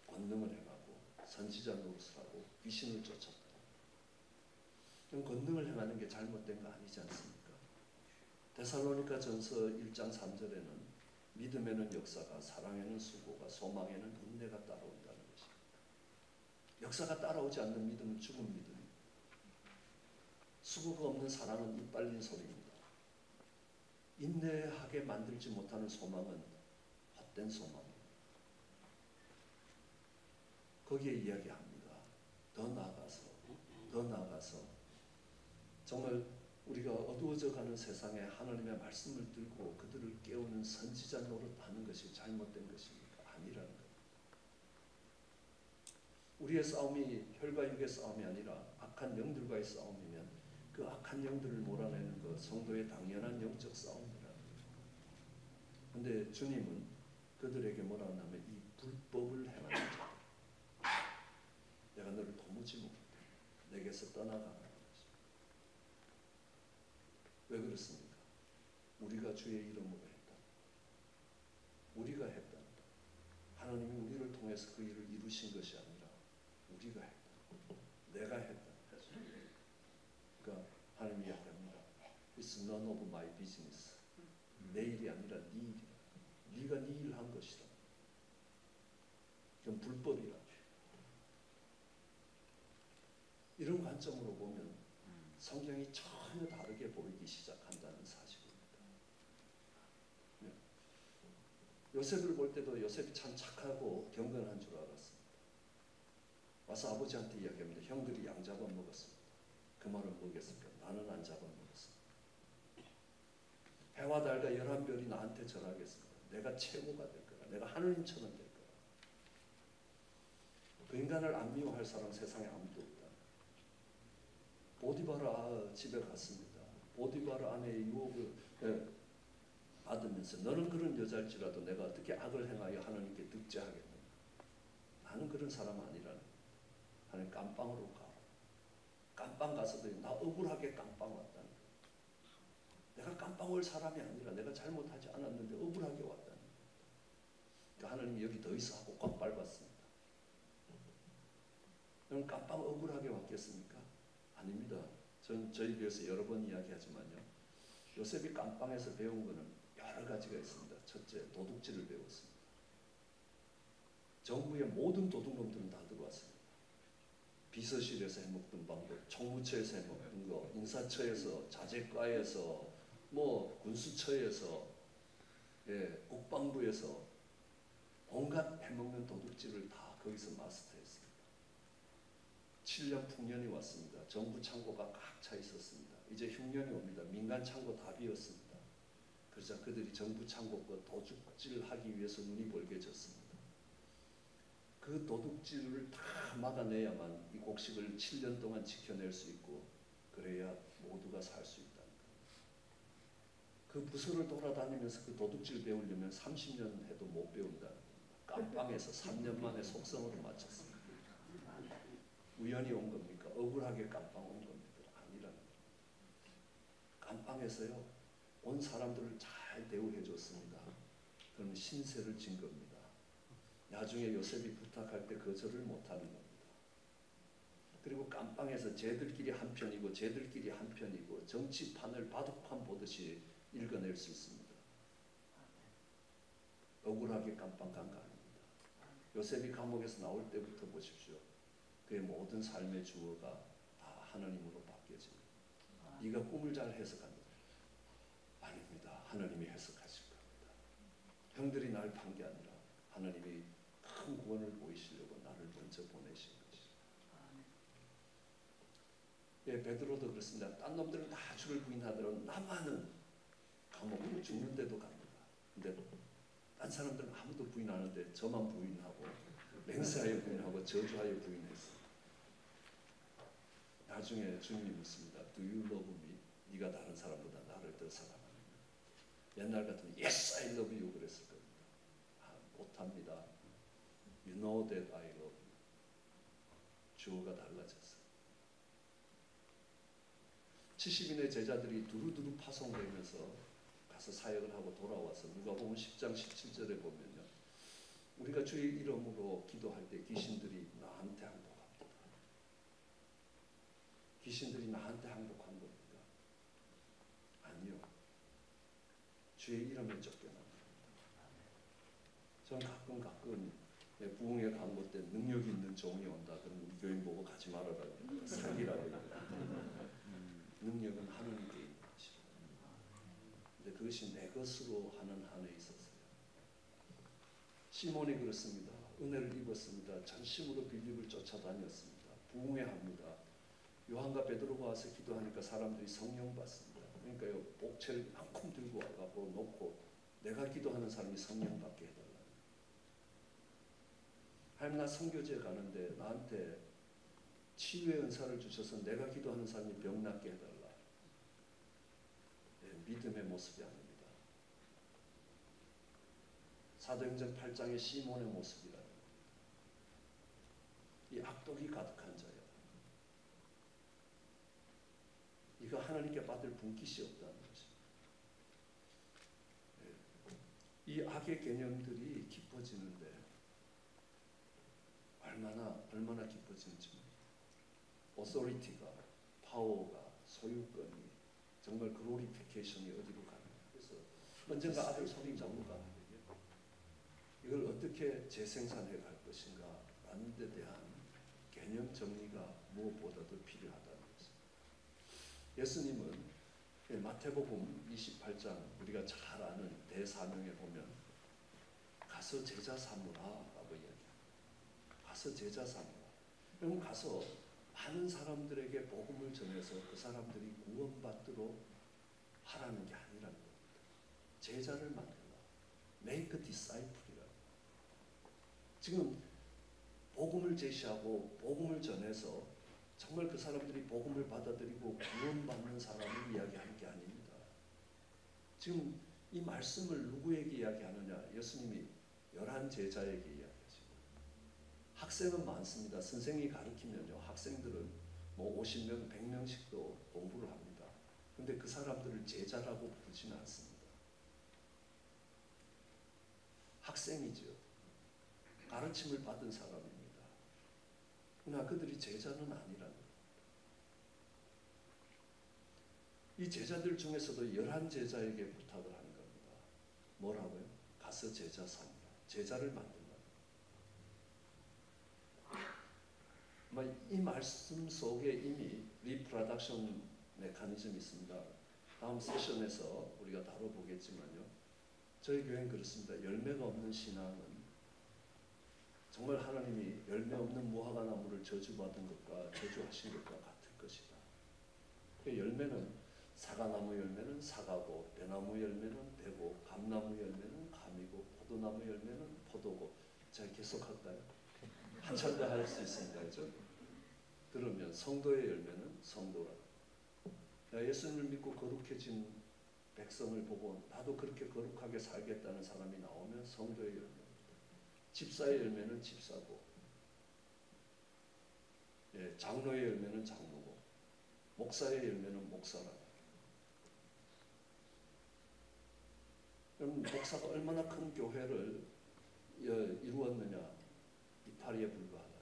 권능을 행하고 선지자 노릇을 하고 귀신을 쫓았다. 그럼 권능을 행하는 게 잘못된 거 아니지 않습니까? 데살로니가 전서 1장 3절에는 믿음에는 역사가, 사랑에는 수고가, 소망에는 은혜가 따라온다는 것입니다. 역사가 따라오지 않는 믿음은 죽은 믿음입니다. 수고가 없는 사랑은 입 빨린 소리입니다. 인내하게 만들지 못하는 소망은 헛된 소망입니다. 거기에 이야기합니다. 더 나아가서 정말 우리가 어두워져가는 세상에 하나님의 말씀을 들고 그들을 깨우는 선지자 노릇하는 것이 잘못된 것입니까? 아니라는 것. 우리의 싸움이 혈과 육의 싸움이 아니라 악한 영들과의 싸움이면 그 악한 영들을 몰아내는 것, 성도의 당연한 영적 싸움이라는 거죠. 그런데 주님은 그들에게 뭐라 하냐면 이 불법을 행하는 자들, 내가 너를 도무지 못해, 내게서 떠나가라는 것입니다. 왜 그렇습니까? 우리가 주의 이름으로 했다. 우리가 했다. 하나님이 우리를 통해서 그 일을 이루신 것이 아니라 우리가 했다. 내가 했다. 그러니까 하나님이 이야기합니다. It's none of my business. 내 일이 아니라 네 일이다. 네가 네 일 한 것이다. 그건 불법이라. 이런 관점으로 보면 성경이 전혀 다르게 보이기 시작한다는 사실입니다. 네. 요셉을 볼 때도 요셉이 참 착하고 경건한 줄 알았습니다. 와서 아버지한테 이야기합니다. 형들이 양 잡아 먹었습니다. 그 말은 뭐겠습니까? 나는 안 잡아 먹었습니다. 해와 달과 11별이 나한테 절하겠습니다. 내가 최고가 될 거라. 내가 하느님처럼 될 거라. 그 인간을 안 미워할 사람 세상에 아무도 없다. 보디바라 집에 갔습니다. 보디바라 아내의 유혹을 받으면서 너는 그런 여자일지라도 내가 어떻게 악을 행하여 하나님께 득죄하겠느냐. 나는 그런 사람 아니라는 거예요. 하나님 깜빵으로 가. 깜빵 가서도 나 억울하게 깜빵 왔다는 거예요. 내가 깜빵 올 사람이 아니라 내가 잘못하지 않았는데 억울하게 왔다는 거예요. 그러니까 하나님이 여기 더 있어 하고 꽉 밟았습니다. 여러분 깜빵 억울하게 왔겠습니까? 아닙니다. 전 저희 교회에서 여러 번 이야기하지만요. 요셉이 깜빵에서 배운 것은 여러 가지가 있습니다. 첫째, 도둑질을 배웠습니다. 정부의 모든 도둑놈들은 다 들어왔습니다. 비서실에서 해먹던 방법, 총무처에서 해먹던 거, 인사처에서, 자재과에서, 뭐 군수처에서, 국방부에서 온갖 해먹는 도둑질을 다 거기서 마스터했습니다. 7년 풍년이 왔습니다. 정부 창고가 꽉 차 있었습니다. 이제 흉년이 옵니다. 민간 창고 다 비었습니다. 그러자 그들이 정부 창고 거 도둑질하기 위해서 눈이 벌게졌습니다. 그 도둑질을 다 막아내야만 이 곡식을 7년 동안 지켜낼 수 있고 그래야 모두가 살 수 있다는 거예요. 그 부서를 돌아다니면서 그 도둑질 배우려면 30년 해도 못 배운다는 겁니다. 깜빵에서 3년 만에 속성으로 맞췄습니다. 우연히 온 겁니까? 억울하게 깜빵 온 겁니까? 아니라는 거예요. 깜빵에서요 온 사람들을 잘 대우해 줬습니다. 그러면 신세를 진 겁니다. 나중에 요셉이 부탁할 때 거절을 못하는 겁니다. 그리고 깜빵에서 쟤들끼리 한편이고 쟤들끼리 한편이고 정치판을 바둑판 보듯이 읽어낼 수 있습니다. 억울하게 깜빵 간 거 아닙니다. 요셉이 감옥에서 나올 때부터 보십시오. 그의 모든 삶의 주어가 다 하나님으로 바뀌어집니다. 네가 꿈을 잘 해석한다. 아닙니다. 하나님이 해석하실 겁니다. 형들이 날 판 게 아니라 하나님이 큰 구원을 보이시려고 나를 먼저 보내신 것이죠. 예, 베드로도 그렇습니다. 딴 놈들은 다 주를 부인하더라도 나만은 감옥으로 죽는데도 갑니다. 근데 딴 사람들은 아무도 부인 안 하는데 저만 부인하고 맹세하여 부인하고 저주하여 부인했어요. 나중에 주님이 묻습니다. Do you love me? 네가 다른 사람보다 나를 더 사랑하느냐? 옛날 같으면 Yes, I love you 그랬을 겁니다. 못합니다. You know that I love you. 주어가 달라졌어요. 70인의 제자들이 두루두루 파송되면서 가서 사역을 하고 돌아와서 누가복음 10장 17절에 보면요. 우리가 주의 이름으로 기도할 때 귀신들이 나한테 항복합니다. 귀신들이 나한테 항복한 겁니까? 아니요. 주의 이름에 쫓겨납니다. 저는 가끔 부흥회 광고 때 능력 있는 종이 온다. 그럼 우리 교인 보고 가지 말아라. 사기라고 능력은 하나님께 있는 것이고. 근데 그것이 내 것으로 하는 한에 있었어요. 시몬이 그렇습니다. 은혜를 입었습니다. 전심으로 빌립을 쫓아다녔습니다. 부흥회 합니다. 요한과 베드로가 와서 기도하니까 사람들이 성령 받습니다. 그러니까요, 복채를 한큼 들고 와가지고 놓고 내가 기도하는 사람이 성령 받게 해달라. 하나님, 나 선교지에 가는데 나한테 치유의 은사를 주셔서 내가 기도하는 사람이 병 낫게 해달라. 네, 믿음의 모습이 아닙니다. 사도행전 8장의 시몬의 모습이라. 이 악독이 가득한 자야. 이거 하나님께 받을 분깃이 없다는 것입니다. 네. 이 악의 개념들이 깊어지는데 얼마나 깊어지는지 오소리티가, 파워가, 소유권이 정말 글로리피케이션이 어디로 가느냐. 그래서 언젠가 아들 소리 장로가 이걸 어떻게 재생산해 갈 것인가 라는 데 대한 개념 정리가 무엇보다도 필요하다는 것입니다. 예수님은 마태복음 28장 우리가 잘 아는 대사명에 보면 가서 제자 삼으라 라고 이야기합니다. 가서 제자 삼으라. 그럼 가서 많은 사람들에게 복음을 전해서 그 사람들이 구원받도록 하라는 게 아니라는 겁니다. 제자를 만들라. Make a disciple이라고. 지금 복음을 제시하고 복음을 전해서 정말 그 사람들이 복음을 받아들이고 구원받는 사람을 이야기하는 게 아닙니다. 지금 이 말씀을 누구에게 이야기하느냐? 예수님이 11제자에게 이야기하시고 학생은 많습니다. 선생이 가르치면요. 학생들은 뭐 50명, 100명씩도 공부를 합니다. 그런데 그 사람들을 제자라고 부르지는 않습니다. 학생이죠. 가르침을 받은 사람입니다. 그러나 그들이 제자는 아니라는 겁니다. 이 제자들 중에서도 11제자에게 부탁을 하는 겁니다. 뭐라고요? 가서 제자 삼으라. 제자를 만들라. 이 말씀 속에 이미 리프로덕션 메커니즘이 있습니다. 다음 세션에서 우리가 다뤄보겠지만요. 저희 교회는 그렇습니다. 열매가 없는 신앙은 정말 하나님이 열매 없는 무화과 나무를 저주받은 것과 저주하신 것과 같을 것이다. 그 열매는 사과나무 열매는 사과고, 배나무 열매는 배고, 감나무 열매는 감이고, 포도나무 열매는 포도고. 제가 계속할까요? 한참 더 할 수 있습니다. 그렇죠? 그러면 성도의 열매는 성도라. 예수님을 믿고 거룩해진 백성을 보고 나도 그렇게 거룩하게 살겠다는 사람이 나오면 성도의 열매입니다. 집사의 열매는 집사고, 장로의 열매는 장로고, 목사의 열매는 목사라. 그럼 목사가 얼마나 큰 교회를 이루었느냐? 이파리에 불과하다.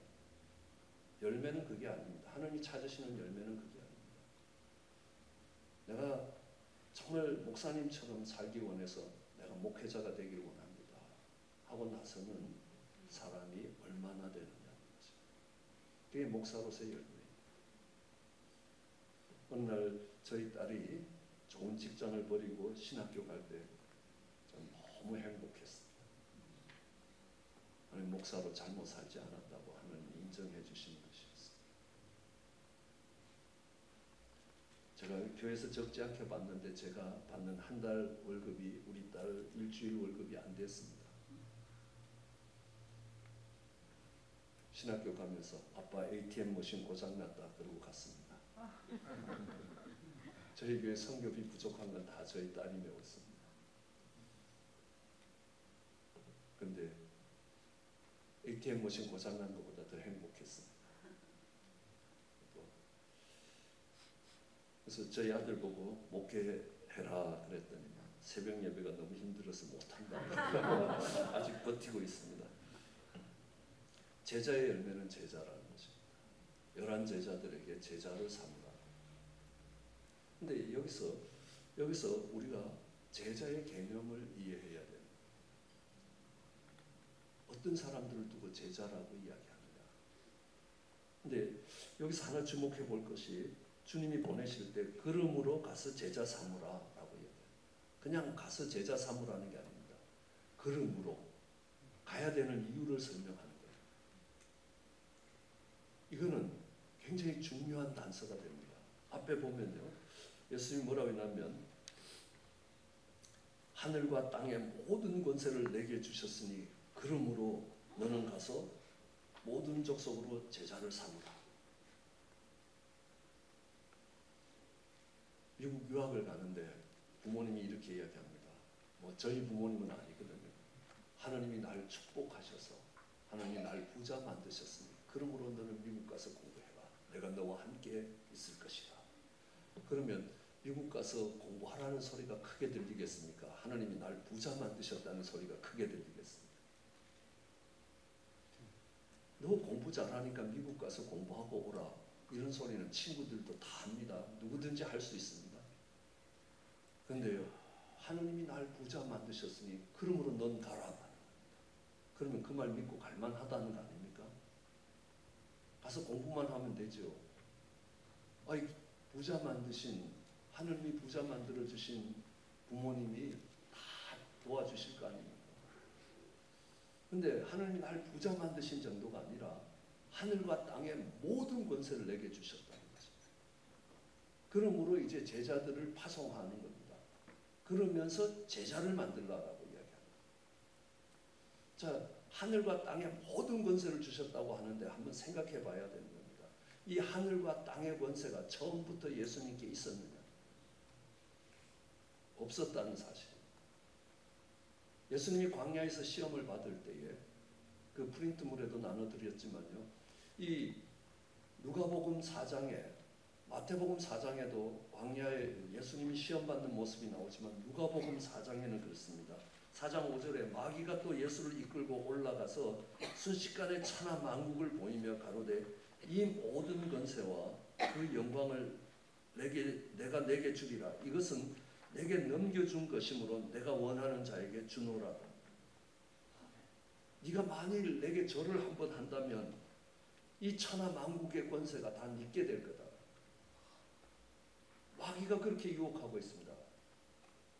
열매는 그게 아닙니다. 하나님이 찾으시는 열매는 그게 아닙니다. 내가 정말 목사님처럼 살기 원해서 내가 목회자가 되기를 원합니다 하고 나서는 사람이 얼마나 되느냐는 거죠. 그게 목사로서의 열매입니다. 어느 날 저희 딸이 좋은 직장을 버리고 신학교 갈 때 전 너무 행복했습니다. 하나님, 목사로 잘못 살지 않았다고 하나님 인정해 주시는 것이었습니다. 제가 교회에서 적지 않게 받는데 제가 받는 한 달 월급이 우리 딸 일주일 월급이 안 됐습니다. 신학교 가면서 아빠 ATM 머신 고장났다 그러고 갔습니다. 저희 교회 선교비 부족한 건 다 저희 딸이 메웠습니다. 그런데 ATM 머신 고장난 것보다 더 행복했습니다. 그래서 저희 아들 보고 목회해라 그랬더니 새벽 예배가 너무 힘들어서 못한다. 아직 버티고 있습니다. 제자의 열매는 제자라는 것입니다. 11 제자들에게 제자를 삼으라. 근데 여기서 우리가 제자의 개념을 이해해야 됩니다. 어떤 사람들을 두고 제자라고 이야기하느냐. 근데 여기서 하나 주목해 볼 것이 주님이 보내실 때 걸음으로 가서 제자 삼으라 라고 얘기해요. 그냥 가서 제자 삼으라는 게 아닙니다. 걸음으로 가야 되는 이유를 설명하는 거예요. 이거는 굉장히 중요한 단서가 됩니다. 앞에 보면요, 예수님이 뭐라고 했냐면 하늘과 땅의 모든 권세를 내게 주셨으니 그러므로 너는 가서 모든 족속으로 제자를 삼으라. 미국 유학을 가는데 부모님이 이렇게 이야기합니다. 뭐 저희 부모님은 아니거든요. 하나님이 날 축복하셔서 하나님이 날 부자 만드셨으니 그러므로 너는 미국 가서 공부해라. 내가 너와 함께 있을 것이다. 그러면 미국 가서 공부하라는 소리가 크게 들리겠습니까? 하나님이 날 부자 만드셨다는 소리가 크게 들리겠습니까? 너 공부 잘하니까 미국 가서 공부하고 오라. 이런 소리는 친구들도 다 합니다. 누구든지 할 수 있습니다. 그런데요, 하나님이 날 부자 만드셨으니 그러므로 넌 가라. 그러면 그 말 믿고 갈만하다는 거 아닙니까? 가서 공부만 하면 되죠. 아이, 부자 만드신, 하나님이 부자 만들어주신 부모님이 다 도와주실 거 아닙니까? 근데 하나님이 날 부자 만드신 정도가 아니라 하늘과 땅의 모든 권세를 내게 주셨다는 거죠. 그러므로 이제 제자들을 파송하는 겁니다. 그러면서 제자를 만들라라고 이야기합니다. 자, 하늘과 땅의 모든 권세를 주셨다고 하는데 한번 생각해 봐야 되는 겁니다. 이 하늘과 땅의 권세가 처음부터 예수님께 있었느냐? 없었다는 사실. 예수님이 광야에서 시험을 받을 때에 그 프린트물에도 나눠드렸지만요. 이 누가복음 4장에 마태복음 4장에도 광야에 예수님이 시험받는 모습이 나오지만 누가복음 4장에는 그렇습니다. 4장 5절에 마귀가 또 예수를 이끌고 올라가서 순식간에 천하 만국을 보이며 가로되 이 모든 권세와 그 영광을 내가 내게 주리라. 이것은 내게 넘겨준 것이므로 내가 원하는 자에게 주노라. 네가 만일 내게 절을 한번 한다면 이 천하 만국의 권세가 다 네게 될 거다. 마귀가 그렇게 유혹하고 있습니다.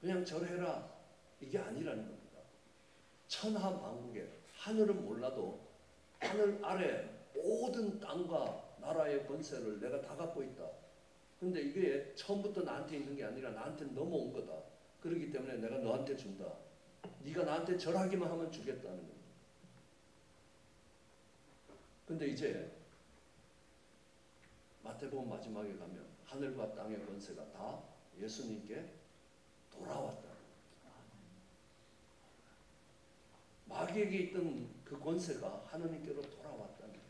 그냥 절해라. 이게 아니라는 겁니다. 천하 만국에, 하늘은 몰라도 하늘 아래 모든 땅과 나라의 권세를 내가 다 갖고 있다. 근데 이게 처음부터 나한테 있는 게 아니라 나한테 넘어온 거다. 그렇기 때문에 내가 너한테 준다. 네가 나한테 절하기만 하면 주겠다는 겁니다. 근데 이제 마태복음 마지막에 가면 하늘과 땅의 권세가 다 예수님께 돌아왔다. 마귀에게 있던 그 권세가 하나님께로 돌아왔다는 거예요.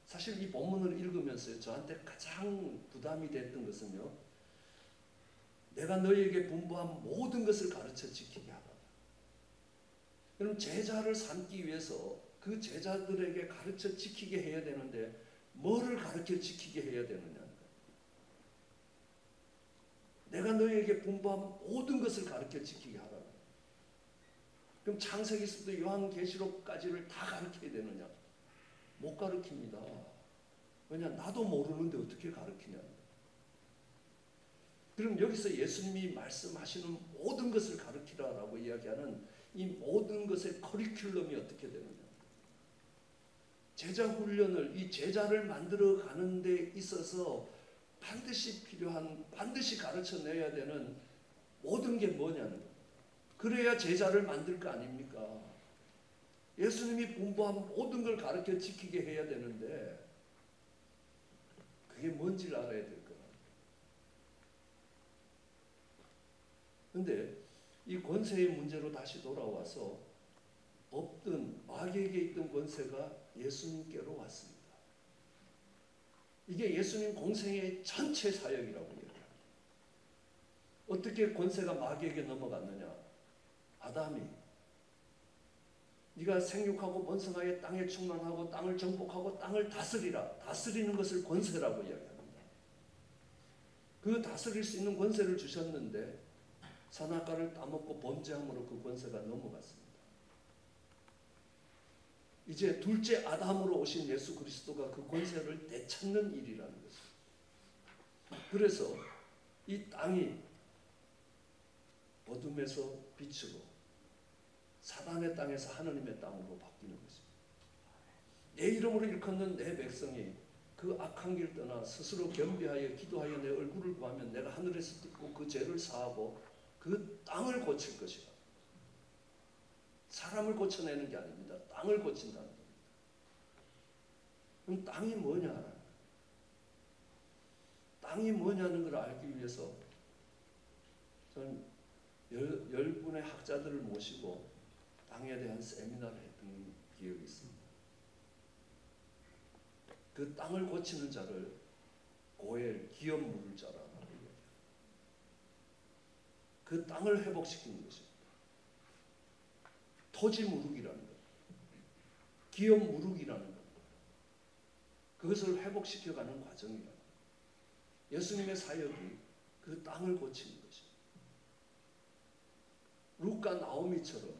사실 이 본문을 읽으면서 저한테 가장 부담이 됐던 것은요, 내가 너희에게 분부한 모든 것을 가르쳐 지키게 하라. 그럼 제자를 삼기 위해서 그 제자들에게 가르쳐 지키게 해야 되는데 뭐를 가르쳐 지키게 해야 되느냐. 내가 너희에게 분부한 모든 것을 가르쳐 지키게 하라. 그럼 창세기서부터 요한계시록까지를 다 가르쳐야 되느냐? 못 가르칩니다. 왜냐? 나도 모르는데 어떻게 가르치냐. 그럼 여기서 예수님이 말씀하시는 모든 것을 가르치라라고 이야기하는 이 모든 것의 커리큘럼이 어떻게 되느냐? 제자 훈련을, 이 제자를 만들어 가는 데 있어서 반드시 필요한, 반드시 가르쳐내야 되는 모든 게 뭐냐는 겁니다. 그래야 제자를 만들 거 아닙니까? 예수님이 분부한 모든 걸 가르쳐 지키게 해야 되는데 그게 뭔지를 알아야 될 거라. 그런데 이 권세의 문제로 다시 돌아와서 없던, 마귀에게 있던 권세가 예수님께로 왔습니다. 이게 예수님 공생의 전체 사역이라고 얘기합니다. 어떻게 권세가 마귀에게 넘어갔느냐? 아담이 네가 생육하고 번성하여 땅에 충만하고 땅을 정복하고 땅을 다스리라. 다스리는 것을 권세라고 이야기합니다. 그 다스릴 수 있는 권세를 주셨는데 선악과를 따먹고 범죄함으로 그 권세가 넘어갔습니다. 이제 둘째 아담으로 오신 예수 그리스도가 그 권세를 되찾는 일이라는 것입니다. 그래서 이 땅이 어둠에서 빛으로 사단의 땅에서 하나님의 땅으로 바뀌는 것입니다. 내 이름으로 일컫는 내 백성이 그 악한 길 떠나 스스로 겸비하여 기도하여 내 얼굴을 구하면 내가 하늘에서 듣고 그 죄를 사하고 그 땅을 고칠 것이라. 사람을 고쳐내는 게 아닙니다. 땅을 고친다는 겁니다. 그럼 땅이 뭐냐? 땅이 뭐냐는 걸 알기 위해서 저는 10분의 학자들을 모시고 땅에 대한 세미나를 했던 기억이 있습니다. 그 땅을 고치는 자를 고엘, 기업 물을 자라고 얘기해요. 그 땅을 회복시키는 것입니다. 토지 무룩이라는 것, 기업 무룩이라는 것, 그것을 회복시켜가는 과정이라는 것. 예수님의 사역이 그 땅을 고치는 것입니다. 루카 나오미처럼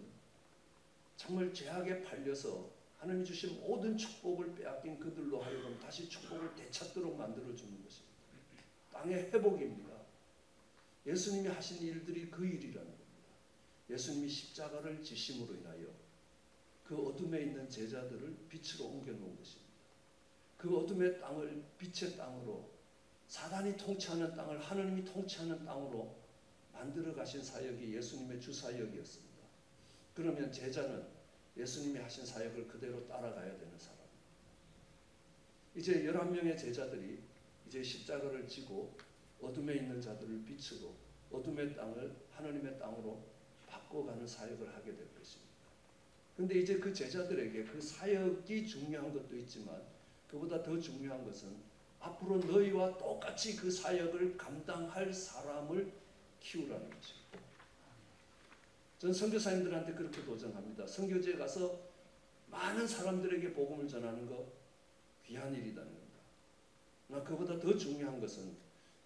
정말 죄악에 팔려서 하나님이 주신 모든 축복을 빼앗긴 그들로 하여금 다시 축복을 되찾도록 만들어주는 것입니다. 땅의 회복입니다. 예수님이 하신 일들이 그 일이라는 겁니다. 예수님이 십자가를 지심으로 인하여 그 어둠에 있는 제자들을 빛으로 옮겨놓은 것입니다. 그 어둠의 땅을 빛의 땅으로, 사단이 통치하는 땅을 하나님이 통치하는 땅으로 만들어 가신 사역이 예수님의 주 사역이었습니다. 그러면 제자는 예수님이 하신 사역을 그대로 따라가야 되는 사람입니다. 이제 11명의 제자들이 이제 십자가를 지고 어둠에 있는 자들을 빛으로, 어둠의 땅을 하나님의 땅으로 바꿔가는 사역을 하게 될 것입니다. 그런데 이제 그 제자들에게 그 사역이 중요한 것도 있지만 그보다 더 중요한 것은 앞으로 너희와 똑같이 그 사역을 감당할 사람을 키우라는 것입니다. 전 선교사님들한테 그렇게 도전합니다. 선교지에 가서 많은 사람들에게 복음을 전하는 거 귀한 일이라는 겁니다. 그러나 그보다 더 중요한 것은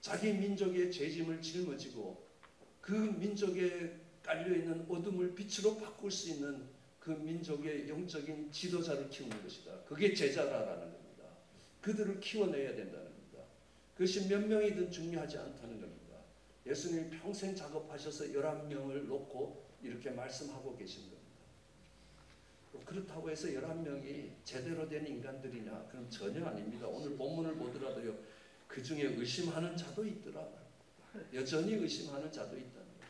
자기 민족의 죄짐을 짊어지고 그 민족에 깔려있는 어둠을 빛으로 바꿀 수 있는 그 민족의 영적인 지도자를 키우는 것이다. 그게 제자라는 겁니다. 그들을 키워내야 된다는 겁니다. 그것이 몇 명이든 중요하지 않다는 겁니다. 예수님이 평생 작업하셔서 11명을 놓고 이렇게 말씀하고 계신 겁니다. 그렇다고 해서 11명이 제대로 된 인간들이냐? 그럼 전혀 아닙니다. 오늘 본문을 보더라도요. 그 중에 의심하는 자도 있더라. 여전히 의심하는 자도 있다는 겁니다.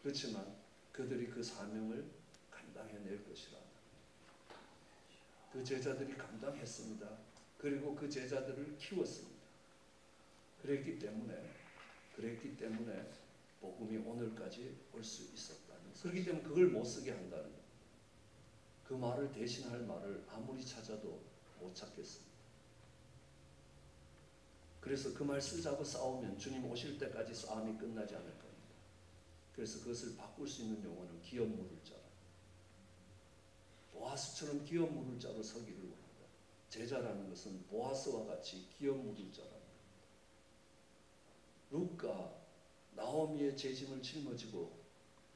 그렇지만 그들이 그 사명을 감당해낼 것이라. 그 제자들이 감당했습니다. 그리고 그 제자들을 키웠습니다. 그랬기 때문에 복음이 오늘까지 올 수 있었다는, 그렇기 때문에 그걸 못 쓰게 한다는 겁니다. 그 말을 대신할 말을 아무리 찾아도 못 찾겠습니다. 그래서 그 말 쓰자고 싸우면 주님 오실 때까지 싸움이 끝나지 않을 겁니다. 그래서 그것을 바꿀 수 있는 용어는 기업 물을 자라. 보아스처럼 기업 물을 자로 서기를 원한다. 제자라는 것은 보아스와 같이 기업 물을 자라. 루카, 나오미의 죄짐을 짊어지고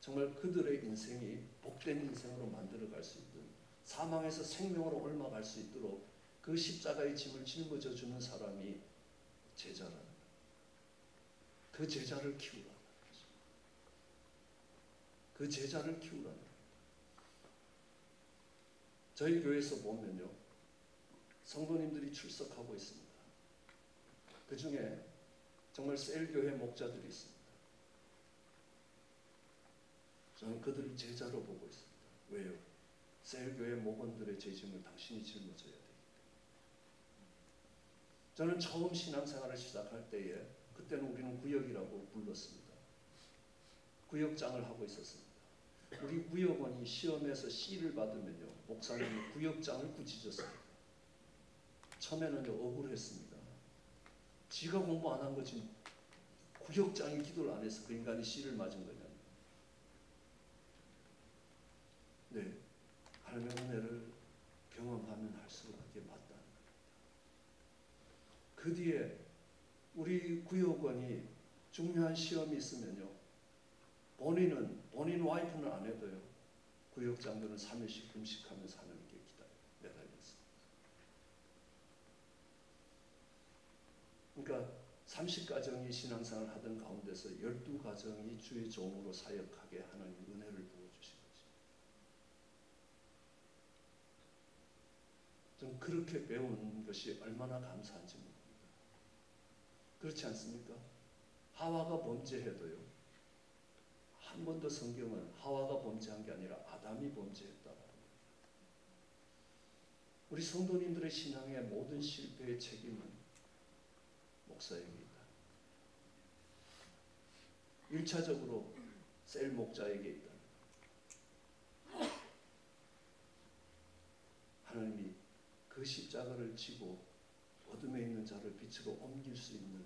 정말 그들의 인생이 복된 인생으로 만들어갈 수 있든 사망에서 생명으로 옮아갈 수 있도록 그 십자가의 짐을 짊어져 주는 사람이 제자라는 거예요. 그 제자를 키우라는 거죠. 그 제자를 키우라는 거예요. 저희 교회에서 보면요. 성도님들이 출석하고 있습니다. 그 중에 정말 셀교회 목자들이 있습니다. 저는 그들을 제자로 보고 있습니다. 왜요? 셀교회 목원들의 죄짐을 당신이 짊어져야 되기 때문에. 저는 처음 신앙생활을 시작할 때에 그때는 우리는 구역이라고 불렀습니다. 구역장을 하고 있었습니다. 우리 구역원이 시험에서 C를 받으면요. 목사님이 구역장을 꾸짖었습니다. 처음에는 억울했습니다. 지가 공부 안 한 거지 구역장이 기도를 안 해서 그 인간이 씨를 맞은 거냐. 네, 하나님의 은혜를 경험하면 할수록 그게 맞다는 겁니다. 그 뒤에 우리 구역원이 중요한 시험이 있으면요, 본인 와이프는 안 해도요, 구역장들은 3일씩 금식하면서 하나님께 매달렸어요. 그러니까 30가정이 신앙생활을 하던 가운데서 12가정이 주의 종으로 사역하게 하나님 은혜를 부어주신 거죠. 좀 그렇게 배운 것이 얼마나 감사한지 모릅니다. 그렇지 않습니까? 하와가 범죄해도요, 한 번도 성경은 하와가 범죄한 게 아니라 아담이 범죄했다. 우리 성도님들의 신앙의 모든 실패의 책임은 목사에게 있다. 1차적으로 셀 목자에게 있다. 하나님이 그 십자가를 지고 어둠에 있는 자를 빛으로 옮길 수 있는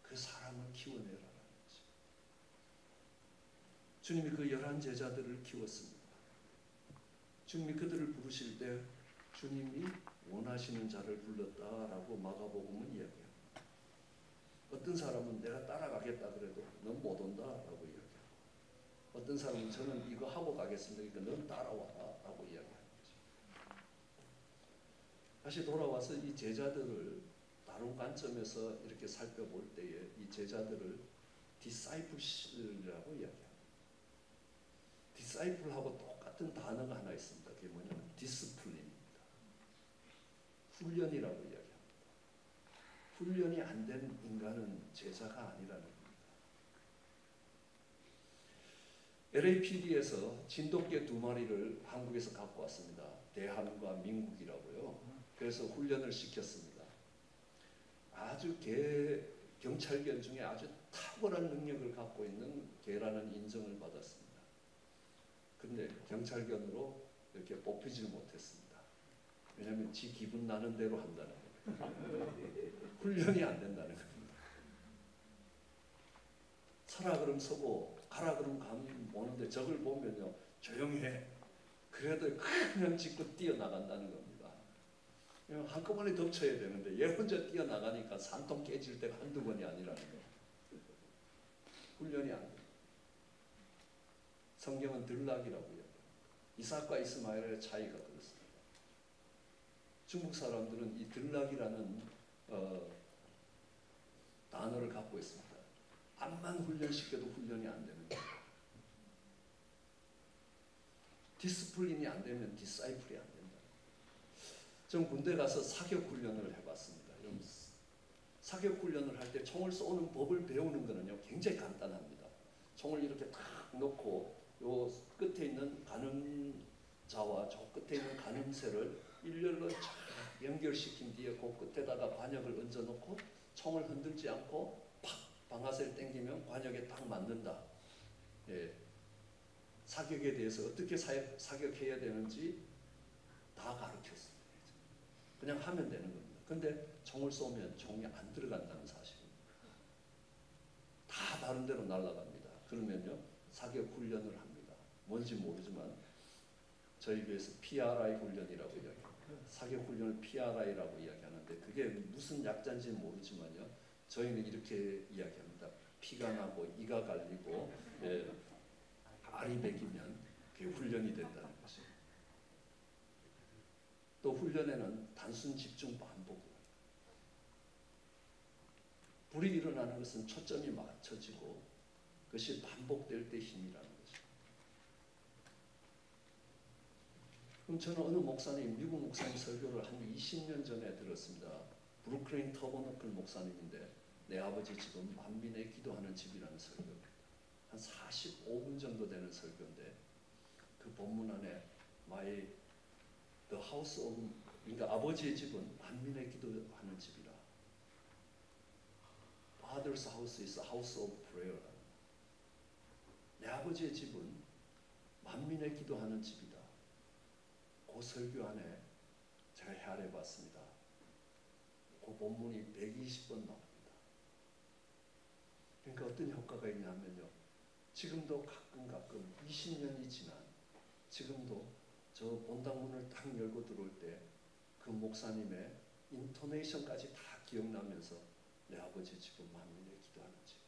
그 사람을 키워내라는 거지. 주님이 그 11 제자들을 키웠습니다. 주님이 그들을 부르실 때 주님이 원하시는 자를 불렀다라고 마가복음은 이야기합니다. 어떤 사람은 내가 따라가겠다 그래도 넌 못 온다라고 이야기하고, 어떤 사람은 저는 이거 하고 가겠습니다. 그러니까 넌 따라와라고 이야기하는 거죠. 다시 돌아와서 이 제자들을 다른 관점에서 이렇게 살펴볼 때에 이 제자들을 디사이플이라고 이야기합니다. 디사이플하고 똑같은 단어가 하나 있습니다. 그게 뭐냐면 디스플린입니다. 훈련이라고 이야기합니다. 훈련이 안 된 인간은 제자가 아니라는 겁니다. LAPD에서 진돗개 2마리를 한국에서 갖고 왔습니다. 대한과 민국이라고요. 그래서 훈련을 시켰습니다. 아주 경찰견 중에 아주 탁월한 능력을 갖고 있는 개라는 인정을 받았습니다. 근데 경찰견으로 이렇게 뽑히질 못했습니다. 왜냐하면 지 기분 나는 대로 한다는 거예요. 훈련이 안 된다는 겁니다. 서라 그럼 서고 가라 그럼 가면 오는데 저걸 보면요, 조용히 해. 그래도 그냥 짚고 뛰어나간다는 겁니다. 한꺼번에 덮쳐야 되는데 얘 혼자 뛰어나가니까 산통 깨질 때가 한두 번이 아니라는 거예요. 훈련이 안 돼요. 성경은 들락이라고 해요. 이삭과 이스마엘의 차이가 그렇습니다. 중국 사람들은 이 들락이라는 단어를 갖고 있습니다. 암만 훈련시켜도 훈련이 안 되는 거예요. 디스플린이 안 되면 디사이플이 안 된다. 전 군대 가서 사격 훈련을 해봤습니다. 사격 훈련을 할 때 총을 쏘는 법을 배우는 거는요, 굉장히 간단합니다. 총을 이렇게 탁 놓고 요 끝에 있는 가늠자와 저 끝에 있는 가늠쇠를 일렬로 쫙 연결시킨 뒤에 그 끝에다가 관역을 얹어놓고 총을 흔들지 않고 팍 방아쇠를 당기면 관역에 딱 맞는다. 예. 사격에 대해서 어떻게 사격해야 되는지 다 가르쳤습니다. 그냥 하면 되는 겁니다. 근데 총을 쏘면 총이 안 들어간다는 사실입니다. 다 다른 데로 날아갑니다. 그러면요, 사격 훈련을 합니다. 뭔지 모르지만 저희 교회에서 PRI 훈련이라고 이야기합니다. 사격 훈련을 PRI라고 이야기하는데 그게 무슨 약자인지는 모르지만요, 저희는 이렇게 이야기합니다. 피가 나고 이가 갈리고 알이 먹이면 그게 훈련이 된다는 것이에요. 또 훈련에는 단순 집중 반복이에요. 불이 일어나는 것은 초점이 맞춰지고 그것이 반복될 때 힘이라는 거죠. 그럼 저는 어느 목사님, 미국 목사님 설교를 한 20년 전에 들었습니다. 브루클린 터버너클 목사님인데 내 아버지 집은 만민의 기도하는 집이라는 설교입니다. 한 45분 정도 되는 설교인데 그 본문 안에 The House of, 그러니까 아버지의 집은 만민의 기도하는 집이라. Father's house is a house of prayer. 내 아버지의 집은 만민의 기도하는 집이다. 그 설교 안에 제가 헤아려 봤습니다. 그 본문이 120번 나옵니다. 그러니까 어떤 효과가 있냐면요. 지금도 가끔 20년이 지난 지금도 저 본당문을 딱 열고 들어올 때 그 목사님의 인토네이션까지 다 기억나면서 내 아버지 집은 만민의 기도하는 집이라.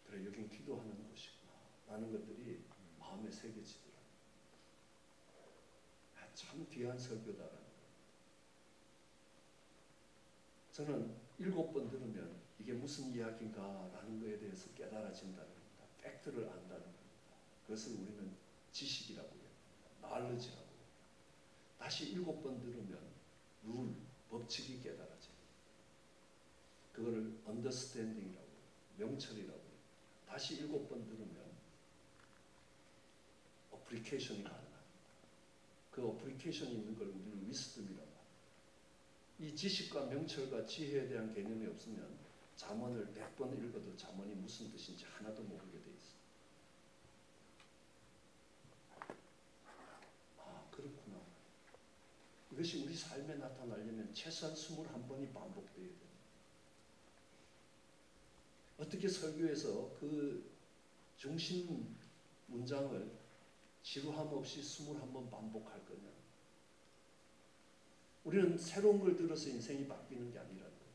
그래 여긴 기도하는 곳이구나 라는 것들이 마음에 새겨지더라고요. 참 귀한 설교다라는 거예요. 저는 7번 들으면 이게 무슨 이야기인가 라는 것에 대해서 깨달아진다는 겁니다. 팩트를 안다는 겁니다. 그것을 우리는 지식이라고 해요. knowledge라고 해요. 다시 7번 들으면 룰, 법칙이 깨달아져요. 그거를 understanding이라고 해요. 명철이라고 해요. 다시 7번 들으면 application이 가능합니다. 그 application이 있는 걸 우리는 wisdom이라고 합니다. 이 지식과 명철과 지혜에 대한 개념이 없으면 잠언을 100번 읽어도 잠언이 무슨 뜻인지 하나도 모르게 돼 있어요. 아, 그렇구나. 이것이 우리 삶에 나타나려면 최소한 21번이 반복되어야 돼요. 어떻게 설교에서 그 중심 문장을 지루함 없이 21번 반복할 거냐. 우리는 새로운 걸 들어서 인생이 바뀌는 게 아니라는 거예요.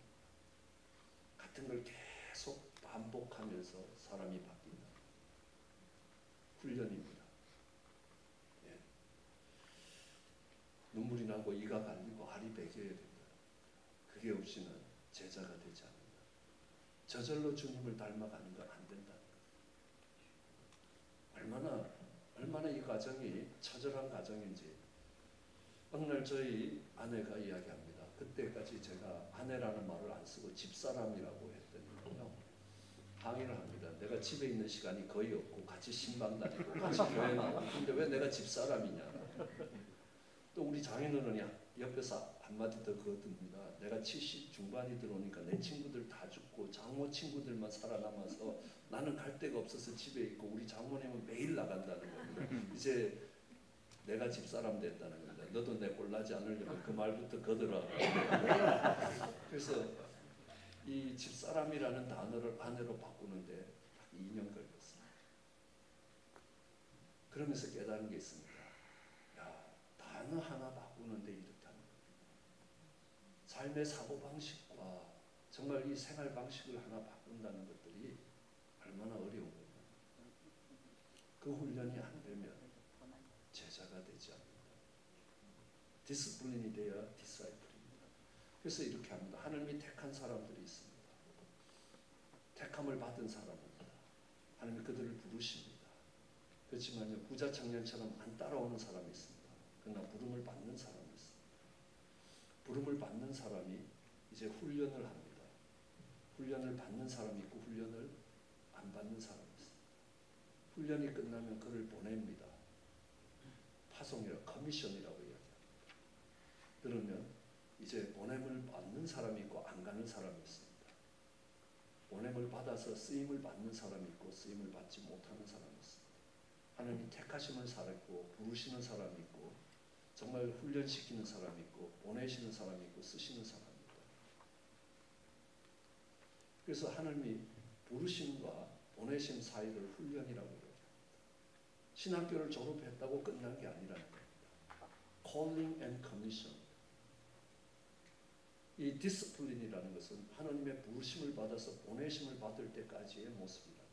같은 걸 계속 반복하면서 사람이 바뀐다. 훈련입니다. 예. 눈물이 나고 이가 갈리고 알이 배겨야 된다. 그게 없이는 제자가 되지 않는다. 저절로 주님을 닮아가는 건 안 된다는 거예요. 얼마나 이 과정이 처절한 과정인지 어느 날 저희 아내가 이야기합니다. 그때까지 제가 아내라는 말을 안 쓰고 집사람이라고 했더니요. 항의를 합니다. 내가 집에 있는 시간이 거의 없고 같이 신방 다니고 같이 교회 나가고 근데 왜 내가 집사람이냐. 또 우리 장인어른이 옆에서 한마디 더 그어듭니다. 내가 70 중반이 들어오니까 내 친구들 다 죽고 장모 친구들만 살아남아서 나는 갈 데가 없어서 집에 있고 우리 장모님은 매일 나간다는 겁니다. 이제 내가 집사람 됐다는 겁니다. 너도 내 꼴 나지 않으려면 그 말부터 거들어. 그래서 이 집사람이라는 단어를 아내로 바꾸는데 딱 2년 걸렸어요. 그러면서 깨달은 게 있습니다. 야, 단어 하나 바꾸는데 이렇다는 거예요. 삶의 사고방식과 정말 이 생활 방식을 하나 바꾼다는 것들이 얼마나 어려운 거예요. 그 훈련이 안 되면 제자가 되지 않는다. 디스플린이 돼야 디사이플입니다. 그래서 이렇게 합니다. 하나님이 택한 사람들이 있습니다. 택함을 받은 사람입니다. 하나님이 그들을 부르십니다. 그렇지만요, 부자 청년처럼 안 따라오는 사람이 있습니다. 그러나 부름을 받는 사람이 있습니다. 부름을 받는 사람이 이제 훈련을 합니다. 훈련을 받는 사람이 있고 훈련을 안 받는 사람이 있습니다. 훈련이 끝나면 그를 보냅니다. 파송이라 커미션이라고 이야기합니다. 그러면 이제 보냄을 받는 사람이 있고 안 가는 사람이 있습니다. 보냄을 받아서 쓰임을 받는 사람이 있고 쓰임을 받지 못하는 사람이 있습니다. 하나님이 택하심을 살았고 부르시는 사람이 있고 정말 훈련시키는 사람이 있고 보내시는 사람이 있고 쓰시는 사람이 있다. 그래서 하나님이 부르심과 보내심 사이를 훈련이라고 해요. 신학교를 졸업했다고 끝난 게 아니라는 겁니다. Calling and Commission. 이 디스플린이라는 것은 하나님의 부르심을 받아서 보내심을 받을 때까지의 모습이다.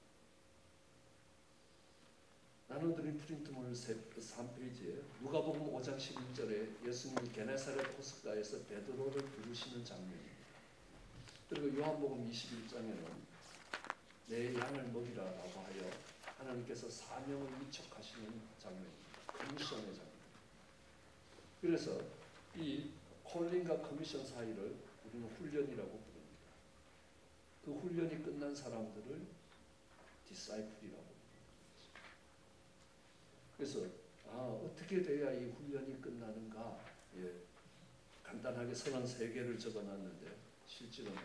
나눠드린 프린트물 3페이지에 누가복음 5장 11절에 예수님이 게네사렛 호숫가에서 베드로를 부르시는 장면입니다. 그리고 요한복음 21장에는 내 양을 먹이라라고 하여 하나님께서 사명을 위촉하시는 장면입니다. 커미션의 장면. 그래서 이 콜링과 커미션 사이를 우리는 훈련이라고 부릅니다. 그 훈련이 끝난 사람들을 디사이플이라고 부릅니다. 그래서 어떻게 돼야 이 훈련이 끝나는가? 예, 간단하게 33개를 적어놨는데 실제로는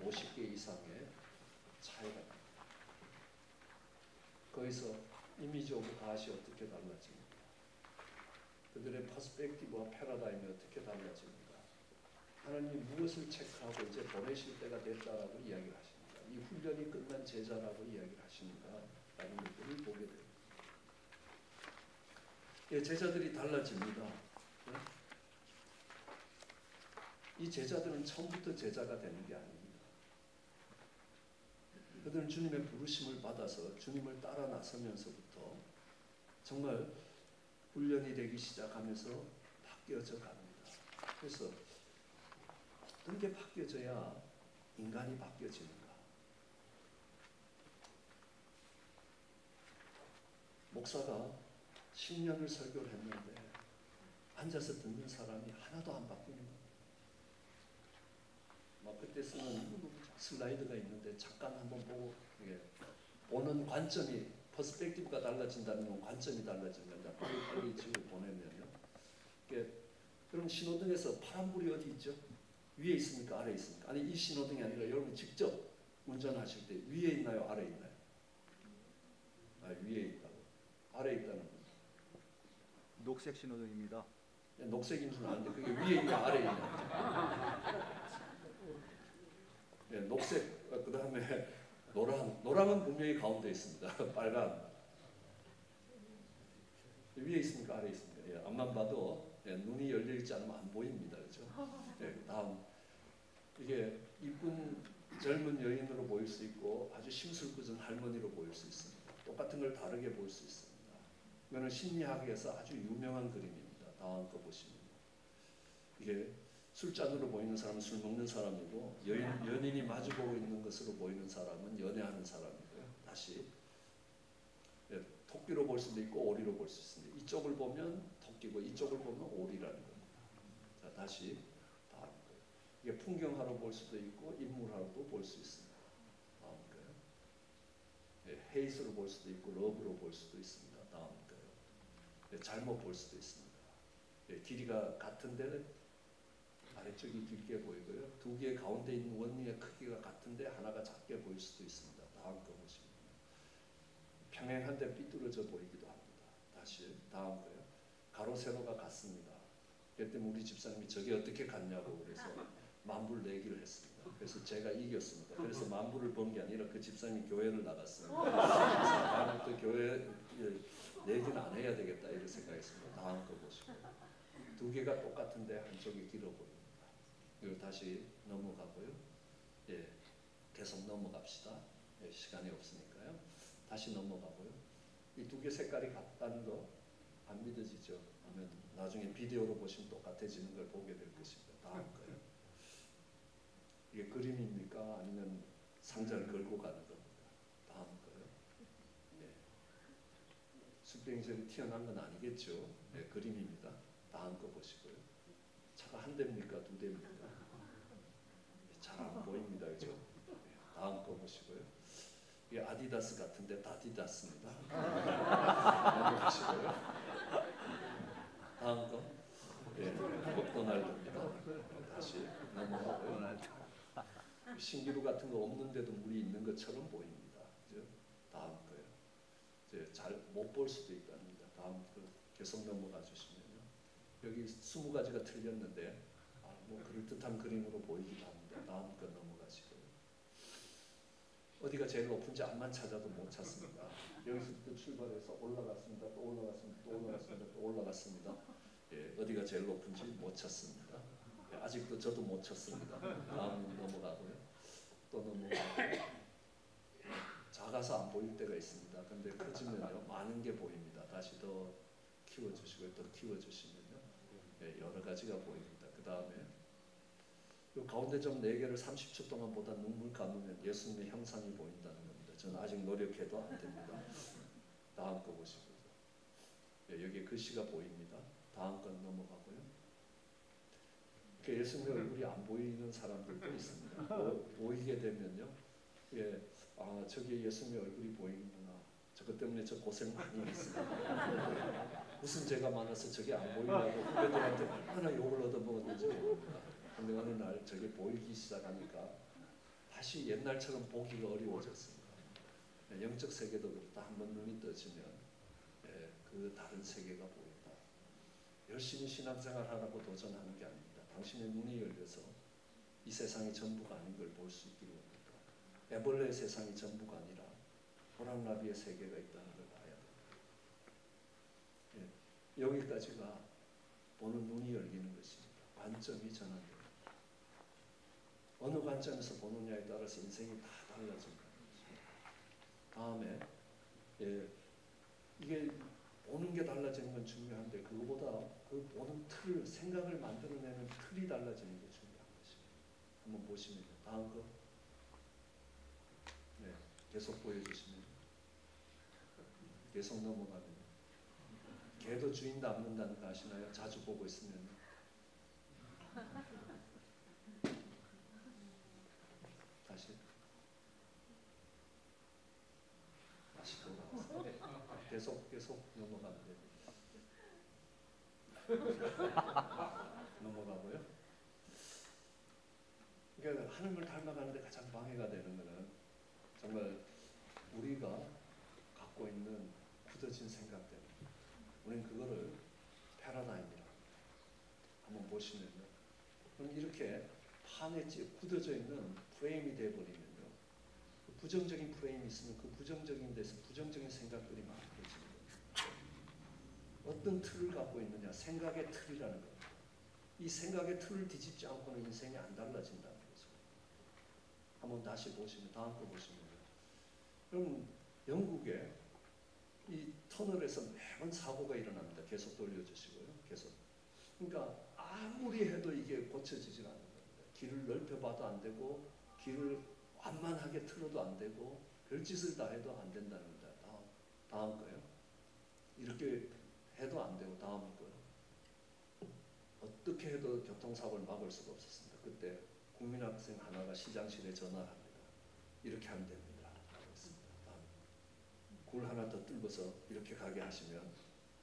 50개 이상의 차이가 납니다. 거기서 이미지 오브 갓이 어떻게 달라집니까? 그들의 퍼스펙티브와 패러다임이 어떻게 달라집니까? 하나님이 무엇을 체크하고 이제 보내실 때가 됐다라고 이야기를 하십니다. 이 훈련이 끝난 제자라고 이야기를 하시는가라는 것들을 보게 됩니다. 예, 제자들이 달라집니다. 네? 이 제자들은 처음부터 제자가 되는 게 아닙니다. 그들은 주님의 부르심을 받아서 주님을 따라 나서면서부터 정말 훈련이 되기 시작하면서 바뀌어져 갑니다. 그래서 어떤 게 바뀌어져야 인간이 바뀌어지는가? 목사가 10년을 설교를 했는데 앉아서 듣는 사람이 하나도 안 바뀌는 겁니다. 막 그때 쓰는 슬라이드가 있는데 잠깐 한번 보고 보는 관점이 퍼스펙티브가 달라진다는 건 관점이 달라지는 겁니다. 빨리 지고 보내면요. 그럼 신호등에서 파란불이 어디 있죠? 위에 있습니까? 아래에 있습니까? 아니 이 신호등이 아니라 여러분 직접 운전하실 때 위에 있나요? 아래에 있나요? 아, 위에 있다고. 아래에 있다는 건 녹색 신호등입니다. 녹색인 줄 아는데 그게 위에 있냐 아래에 있냐? 네, 녹색 그 다음에 노랑은 분명히 가운데 있습니다. 빨간 위에 있습니까? 아래에 있습니까? 예, 앞만 봐도 눈이 열려 있지 않으면 안 보입니다. 그렇죠? 네, 다음 이게 이쁜 젊은 여인으로 보일 수 있고 아주 심술궂은 할머니로 보일 수 있습니다. 똑같은 걸 다르게 볼 수 있습니다. 이거는 심리학에서 아주 유명한 그림입니다. 다음 거 보시면 이게 술잔으로 보이는 사람은 술 먹는 사람이고 연인이 마주보고 있는 것으로 보이는 사람은 연애하는 사람이고요. 다시 토끼로 볼 수도 있고 오리로 볼 수 있습니다. 이쪽을 보면 토끼고 이쪽을 보면 오리라는 겁니다. 자, 다시 다음 거예요. 이게 풍경화로 볼 수도 있고 인물화로도 볼 수 있습니다. 다음 거예요. 헤이스로 볼 수도 있고 러브로 볼 수도 있습니다. 다음 거예요. 잘못 볼 수도 있습니다. 길이가 같은데 아래쪽이 길게 보이고요. 두 개의 가운데 있는 원리의 크기가 같은데 하나가 작게 보일 수도 있습니다. 다음 거 보시면 평행한데 삐뚤어져 보이기도 합니다. 다시 다음 거예요. 가로 세로가 같습니다. 그때 우리 집사님이 저게 어떻게 같냐고 그래서 만불 내기를 했습니다. 그래서 제가 이겼습니다. 그래서 만불을 번 게 아니라 그 집사님이 교회를 나갔습니다. 그래서 다음부터 교회 내기는 안 해야 되겠다 이런 생각했습니다. 다음 거 보시고 두 개가 똑같은데 한쪽이 길어 보입니다. 그리고 다시 넘어가고요. 예, 계속 넘어갑시다. 예, 시간이 없으니까요. 다시 넘어가고요. 이 두 개 색깔이 같다는 거 안 믿어지죠? 하면 나중에 비디오로 보시면 똑같아지는 걸 보게 될 것입니다. 다음 거요. 이게 그림입니까? 아니면 상자를 걸고 가는 겁니까? 다음 거요. 예. 수평이절이 튀어나온 건 아니겠죠? 예, 그림입니다. 다음 거 보시고요. 차가 한 대입니까? 두 대입니까? 잘 안 보입니다. 그죠? 다음 거 보시고요. 이게 아디다스 같은데 다디다스입니다. 넘어가시고요. 다음 거. 예, 맥도날드입니다. 다시 넘어가고요. 신기루 같은 거 없는데도 물이 있는 것처럼 보입니다. 그죠? 다음 거요. 이제 잘 못 볼 수도 있답니다. 다음 거 계속 넘어가 주시면요. 여기 20가지가 틀렸는데 뭐 그럴듯한 그림으로 보이기도 합니다. 다음 거 넘어가시고요. 어디가 제일 높은지 앞만 찾아도 못 찾습니다. 여기서부터 출발해서 올라갔습니다. 또 올라갔습니다. 또 올라갔습니다. 또 올라갔습니다. 예, 어디가 제일 높은지 못 찾습니다. 예, 아직도 저도 못 찾습니다. 다음 넘어가고요. 또 넘어가고 작아서 안 보일 때가 있습니다. 근데 커지면요 많은 게 보입니다. 다시 더 키워주시고요. 더 키워주시면요 예, 여러 가지가 보입니다. 그 다음에 이 가운데 점 4개를 30초 동안 보다 눈물 감으면 예수님의 형상이 보인다는 겁니다. 저는 아직 노력해도 안 됩니다. 다음 거 보시고요. 예, 여기에 글씨가 보입니다. 다음 건 넘어가고요. 예수님의 얼굴이 안 보이는 사람들도 있습니다. 보이게 되면요. 예, 아 저기 예수님의 얼굴이 보이는구나. 저것 때문에 저 고생 많이 했습니다. 무슨 죄가 많아서 저게 안 보이냐고 후배들한테 얼마나 욕을 얻어먹었는지 모릅니다. 근데 어느 날 저게 보이기 시작하니까 다시 옛날처럼 보기가 어려워졌습니다. 영적 세계도 그렇다. 한번 눈이 떠지면 예, 그 다른 세계가 보인다. 열심히 신앙생활 하라고 도전하는 게 아닙니다. 당신의 눈이 열려서 이 세상이 전부가 아닌 걸 볼 수 있기를 원합니다. 애벌레 세상이 전부가 아니라 호랑나비의 세계가 있다는 걸 봐야 됩니다. 예, 여기까지가 보는 눈이 열리는 것입니다. 관점이 전환됩니다. 어느 관점에서 보느냐에 따라서 인생이 다 달라진다는 것입니다. 다음에 이게 보는 게 달라지는 건 중요한데 그거보다 그 보는 틀, 생각을 만들어내는 틀이 달라지는 게 중요한 것입니다. 한번 보시면 다음 거 계속 보여주시면 계속 넘어가면 개도 주인 닮는다는 거 아시나요? 자주 보고 있으면 다시 돌아와서 계속 넘어가면 됩니다. 넘어가고요. 그러니까 하나님을 닮아가는데 가장 방해가 되는 것은 정말 우리가 갖고 있는 굳어진 생각 때문에 우리는 그거를 패러다임이라 한번 보시면요. 그럼 이렇게 판에 굳어져 있는 프레임이 되어버리면요. 그 부정적인 프레임이 있으면 그 부정적인 데서 부정적인 생각들이 만들어지는 거예요. 어떤 틀을 갖고 있느냐, 생각의 틀이라는 겁니다. 이 생각의 틀을 뒤집지 않고는 인생이 안 달라진다는 거죠. 한번 다시 보시면 다음 거 보시면 그럼 영국에 이 터널에서 매번 사고가 일어납니다. 계속 돌려주시고요. 계속. 그러니까 아무리 해도 이게 고쳐지지가 않는 겁니다. 길을 넓혀봐도 안 되고 길을 완만하게 틀어도 안 되고 별짓을 다 해도 안 된다는 겁니다. 다음 거요. 이렇게 해도 안 되고 다음 거요. 어떻게 해도 교통사고를 막을 수가 없었습니다. 그때 국민학생 하나가 시장실에 전화를 합니다. 이렇게 하면 됩니다. 굴 하나 더 뚫어서 이렇게 가게 하시면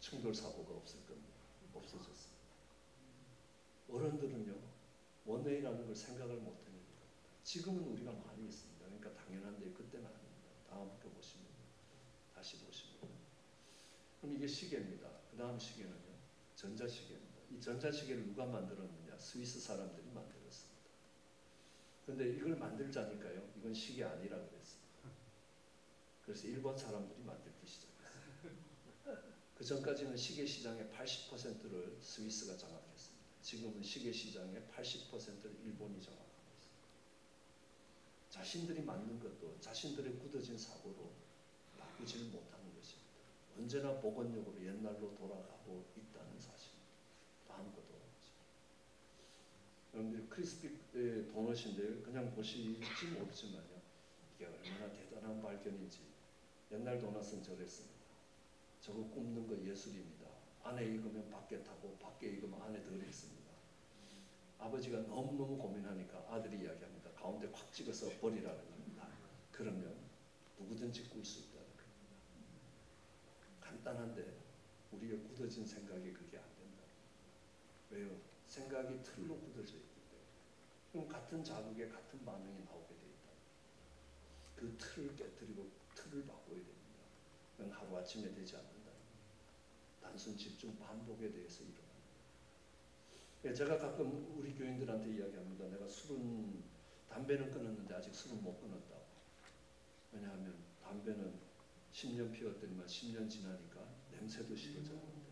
충돌 사고가 없을 겁니다. 없어졌습니다. 어른들은요 원웨이라는 걸 생각을 못하는 겁니다. 지금은 우리가 많이 있습니다. 그러니까 당연한데 그때는 아닙니다. 다음 거 보시면 다시 보시면 그럼 이게 시계입니다. 그 다음 시계는요 전자시계입니다. 이 전자시계를 누가 만들었느냐? 스위스 사람들이 만들었습니다. 그런데 이걸 만들자니까요 이건 시계 아니라 그랬습니다. 그래서 일본 사람들이 만들기 시작했어요. 그 전까지는 시계 시장의 80%를 스위스가 장악했습니다. 지금은 시계 시장의 80%를 일본이 장악하고 있습니다. 자신들이 만든 것도 자신들의 굳어진 사고로 바꾸지를 못하는 것입니다. 언제나 복원력으로 옛날로 돌아가고 있다는 사실입니다. 다음 것도 여러분들이 크리스피 도넛인데 그냥 보시지 모르지만요. 이게 얼마나 대단한 발견인지. 옛날 도넛은 저랬습니다. 저거 굽는 거 예술입니다. 안에 익으면 밖에 타고 밖에 익으면 안에 덜 익습니다. 아버지가 너무너무 고민하니까 아들이 이야기합니다. 가운데 콱 찍어서 버리라는 겁니다. 그러면 누구든지 꿀 수 있다는 겁니다. 간단한데 우리의 굳어진 생각이 그게 안 된다. 왜요? 생각이 틀로 굳어져 있기 때문에. 그럼 같은 자극에 같은 반응이 나오게 돼 있다. 그 틀을 깨뜨리고 틀을 바꿔야 됩니다. 그건 하루아침에 되지 않는다. 단순 집중 반복에 대해서 일어납니다. 제가 가끔 우리 교인들한테 이야기합니다. 내가 담배는 끊었는데 아직 술은 못 끊었다고. 왜냐하면 담배는 10년 피웠더니만 10년 지나니까 냄새도 싫어졌는데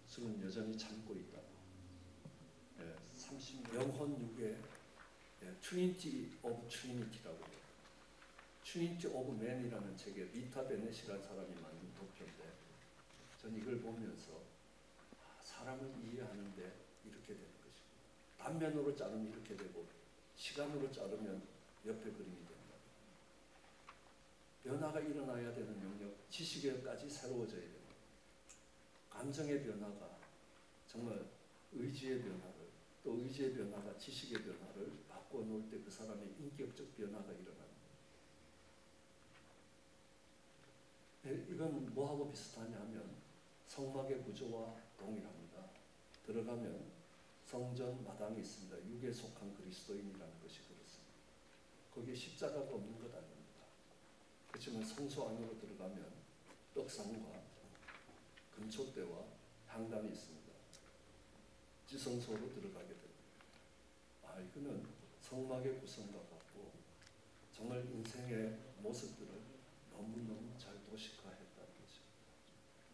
술은 여전히 참고 있다고. 30년 영혼 육에 트리니티 오브 트리니티라고 해요. 트리니티 오브 맨이라는 책에 리타 베넷이라는 사람이 만든 도표인데 전 이걸 보면서 사람을 이해하는데 이렇게 되는 것입니다. 단면으로 자르면 이렇게 되고 시간으로 자르면 옆에 그림이 된다. 변화가 일어나야 되는 영역, 지식에까지 새로워져야 됩니다. 감정의 변화가 정말 의지의 변화를 또 의지의 변화가 지식의 변화를 바꿔놓을 때 그 사람의 인격적 변화가 일어납니다. 이건 뭐하고 비슷하냐 하면 성막의 구조와 동일합니다. 들어가면 성전 마당이 있습니다. 육에 속한 그리스도인이라는 것이 그렇습니다. 거기에 십자가가 없는 것 아닙니다. 그렇지만 성소 안으로 들어가면 떡상과 금촛대와 향단이 있습니다. 지성소로 들어가게 됩니다. 이거는 성막의 구성과 같고 정말 인생의 모습들을 너무너무 잘 도식화했다는 거죠.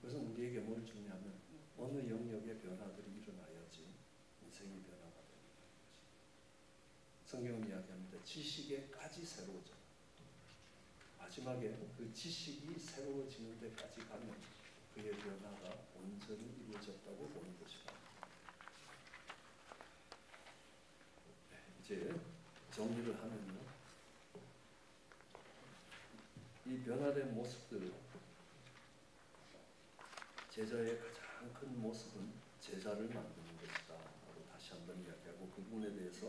그래서 우리에게 뭘 주냐면 어느 영역의 변화들이 일어나야지 인생이 변화가 되는 거죠. 성경은 이야기합니다. 지식에까지 새로워져. 마지막에 그 지식이 새로워지는 데까지 가면 그의 변화가 온전히 이루어졌다고 보는 것이다. 네, 이제 정리를 하면요. 이 변화된 모습들, 제자의 가장 큰 모습은 제자를 만드는 것이다 라고 다시 한번 이야기하고 그 부분에 대해서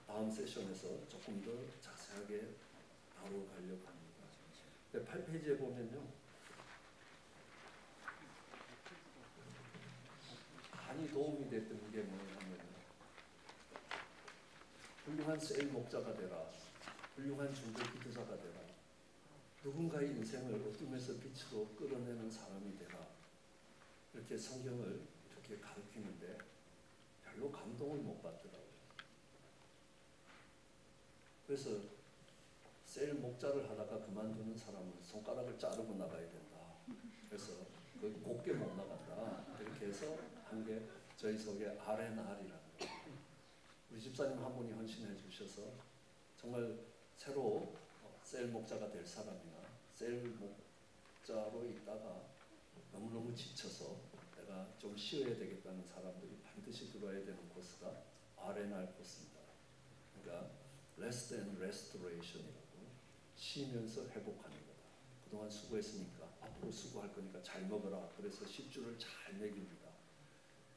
다음 세션에서 조금 더 자세하게 다뤄가려고 합니다. 8페이지에 보면요, 많이 도움이 됐던 게 뭐냐면 훌륭한 셀 목자가 되라, 훌륭한 중보 기도자가 되라, 누군가의 인생을 어둠에서 빛으로 끌어내는 사람이 되라, 이렇게 성경을 이렇게 가르치는데 별로 감동을 못 받더라고요. 그래서 셀 목자를 하다가 그만두는 사람은 손가락을 자르고 나가야 된다. 그래서 그 곱게 못 나간다. 이렇게 해서 한 게 저희 속에 R&R이라는 거예요. 우리 집사님 한 분이 헌신해 주셔서 정말 새로 셀 목자가 될 사람이나 셀 목자로 있다가 너무너무 지쳐서 내가 좀 쉬어야 되겠다는 사람들이 반드시 들어야 되는 코스가 R&R 코스입니다. 그러니까 Rest and Restoration이라고, 쉬면서 회복하는 거다. 그동안 수고했으니까 앞으로 수고할 거니까 잘 먹어라. 그래서 10주를 잘 먹입니다.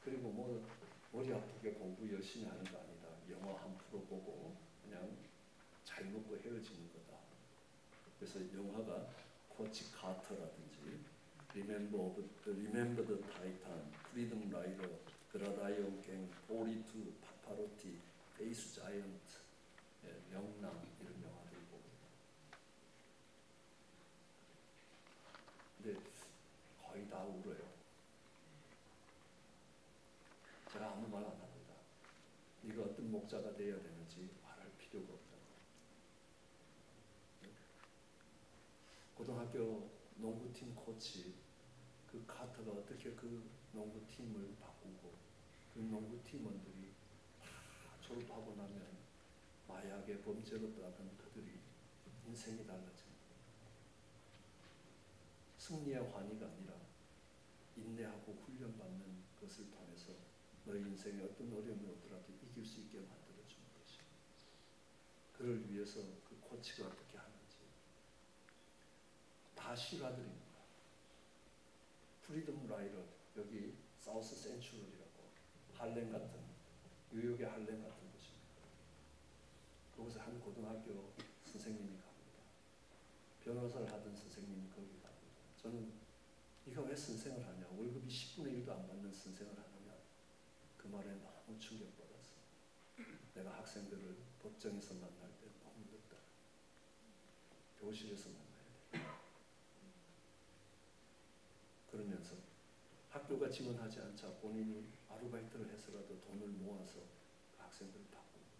그리고 뭐 머리 아프게 공부 열심히 하는 거 아니다. 영화 한 프로 보고 그냥 잘 먹고 헤어지는 거다. 그래서 영화가 코치 카터라든지 Remember the Titan, Freedom Rider, 그라다이언 갱, 42, 파파로티, 페이스 자이언트, 명랑 이런 영화들 보고. 근데 거의 다 울어요. 제가 아무 말 안 합니다. 네가 어떤 목자가 되어야 되는지 말할 필요가 없다고. 고등학교 농구팀 코치 그 카터가 어떻게 그 농구팀을 바꾸고 그 농구팀원들이 다 졸업하고 나면 마약의 범죄로 떠나던 그들이 인생이 달라집니다. 승리의 환희가 아니라 인내하고 훈련받는 것을 통해서 너희 인생에 어떤 어려움이 오더라도 이길 수 있게 만들어주는 것입니다. 그를 위해서 그 코치가 어떻게 하는지 다 실화들입니다. 프리덤 라이더, 여기 사우스 센츄럴이라고 할렘 같은, 뉴욕의 할렘 같은 곳입니다. 그곳에 한 고등학교 선생님이 갑니다. 변호사를 하던 선생님이 거기 갑니다. 저는 네가 왜 선생을 하냐, 월급이 10분의 1도 안 받는 선생을 하느냐, 그 말에 너무 충격받았어요. 내가 학생들을 법정에서 만날 때 너무 늦다. 교실에서 만나야 돼. 그러면서 학교가 지원하지 않자 본인이 아르바이트를 해서라도 돈을 모아서 그 학생들을 바꿉니다.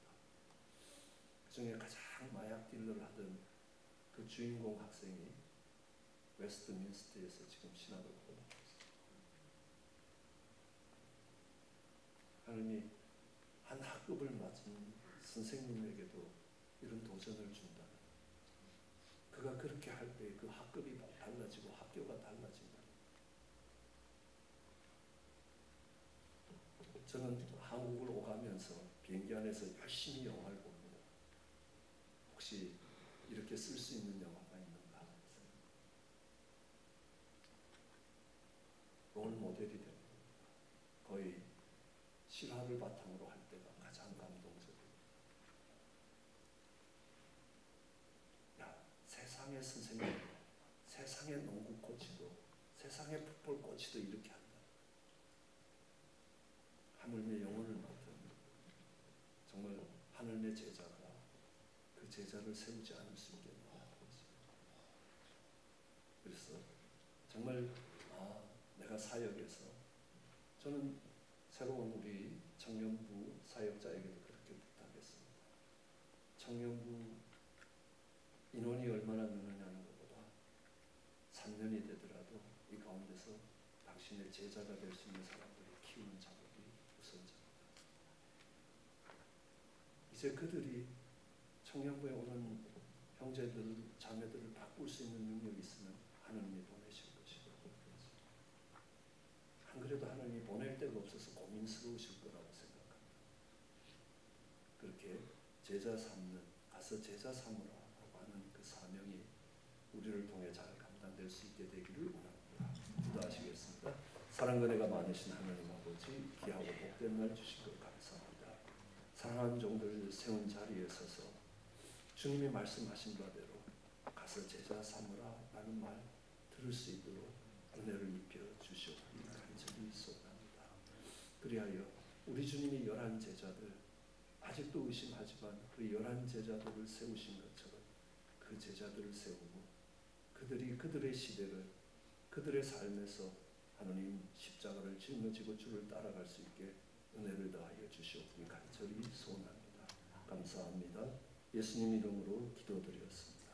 그 중에 가장 마약 딜러를 하던 그 주인공 학생이 웨스트민스터에서 지금 신학을 공부하고 있습니다. 하나님이 한 학급을 맞은 선생님에게도 이런 도전을 준다는, 그가 그렇게 할 때 그 학급이 달라지고 학교가 달라진다. 저는 한국을 오가면서 비행기 안에서 열심히 영화를 봅니다. 혹시 이렇게 쓸 수 있는 영화가 있는가 해서 롤 모델이 됩니다. 거의 실화를 바탕으로 할 때가 가장 감동적이에요. 야, 세상의 선생님, 세상의 농구 코치도, 세상의 풋볼 코치도 이렇게 한다. 하물며 영혼을 맡은 정말 하늘의 제자가 그 제자를 세우지 않을 수 있겠나. 그래서 정말 내가 사역에서, 저는 새로운 우리 청년부 사역자에게도 그렇게 부탁했습니다. 청년부 인원이 얼마나 느느냐는 것보다 3년이 되더라도 이 가운데서 당신의 제자가 될 수 있는 사람들을 키우는 작업이 우선적이다. 이제 그들이 청년부에 오는 형제들, 자매들을 바꿀 수 있는 능력이 있으면 하나님이 보내실 것이고, 안 그래도 하나님이 보낼 데가 없어서 고민스러우실 거라고 생각합니다. 그렇게 제자 삼는, 가서 제자 삼으라고 하는 그 사명이 우리를 통해 잘 감당될 수 있게 되기를 원합니다. 기도하시겠습니다. 사랑과 은혜가 많으신 하나님 아버지, 귀하고 복된 날 주신 것 감사합니다. 사랑하는 종들 세운 자리에 서서 주님이 말씀하신 바대로 가서 제자 삼으라 라는 말 들을 수 있도록 은혜를 입혀 주시옵기를 간절히 소원합니다. 그리하여 우리 주님이 11 제자들, 아직도 의심하지만 그 11 제자들을 세우신 것처럼 그 제자들을 세우고 그들이 그들의 시대를, 그들의 삶에서 하나님 십자가를 짊어지고 주를 따라갈 수 있게 은혜를 더하여 주시옵기를 간절히 소원합니다. 감사합니다. 예수님 이름으로 기도드렸습니다.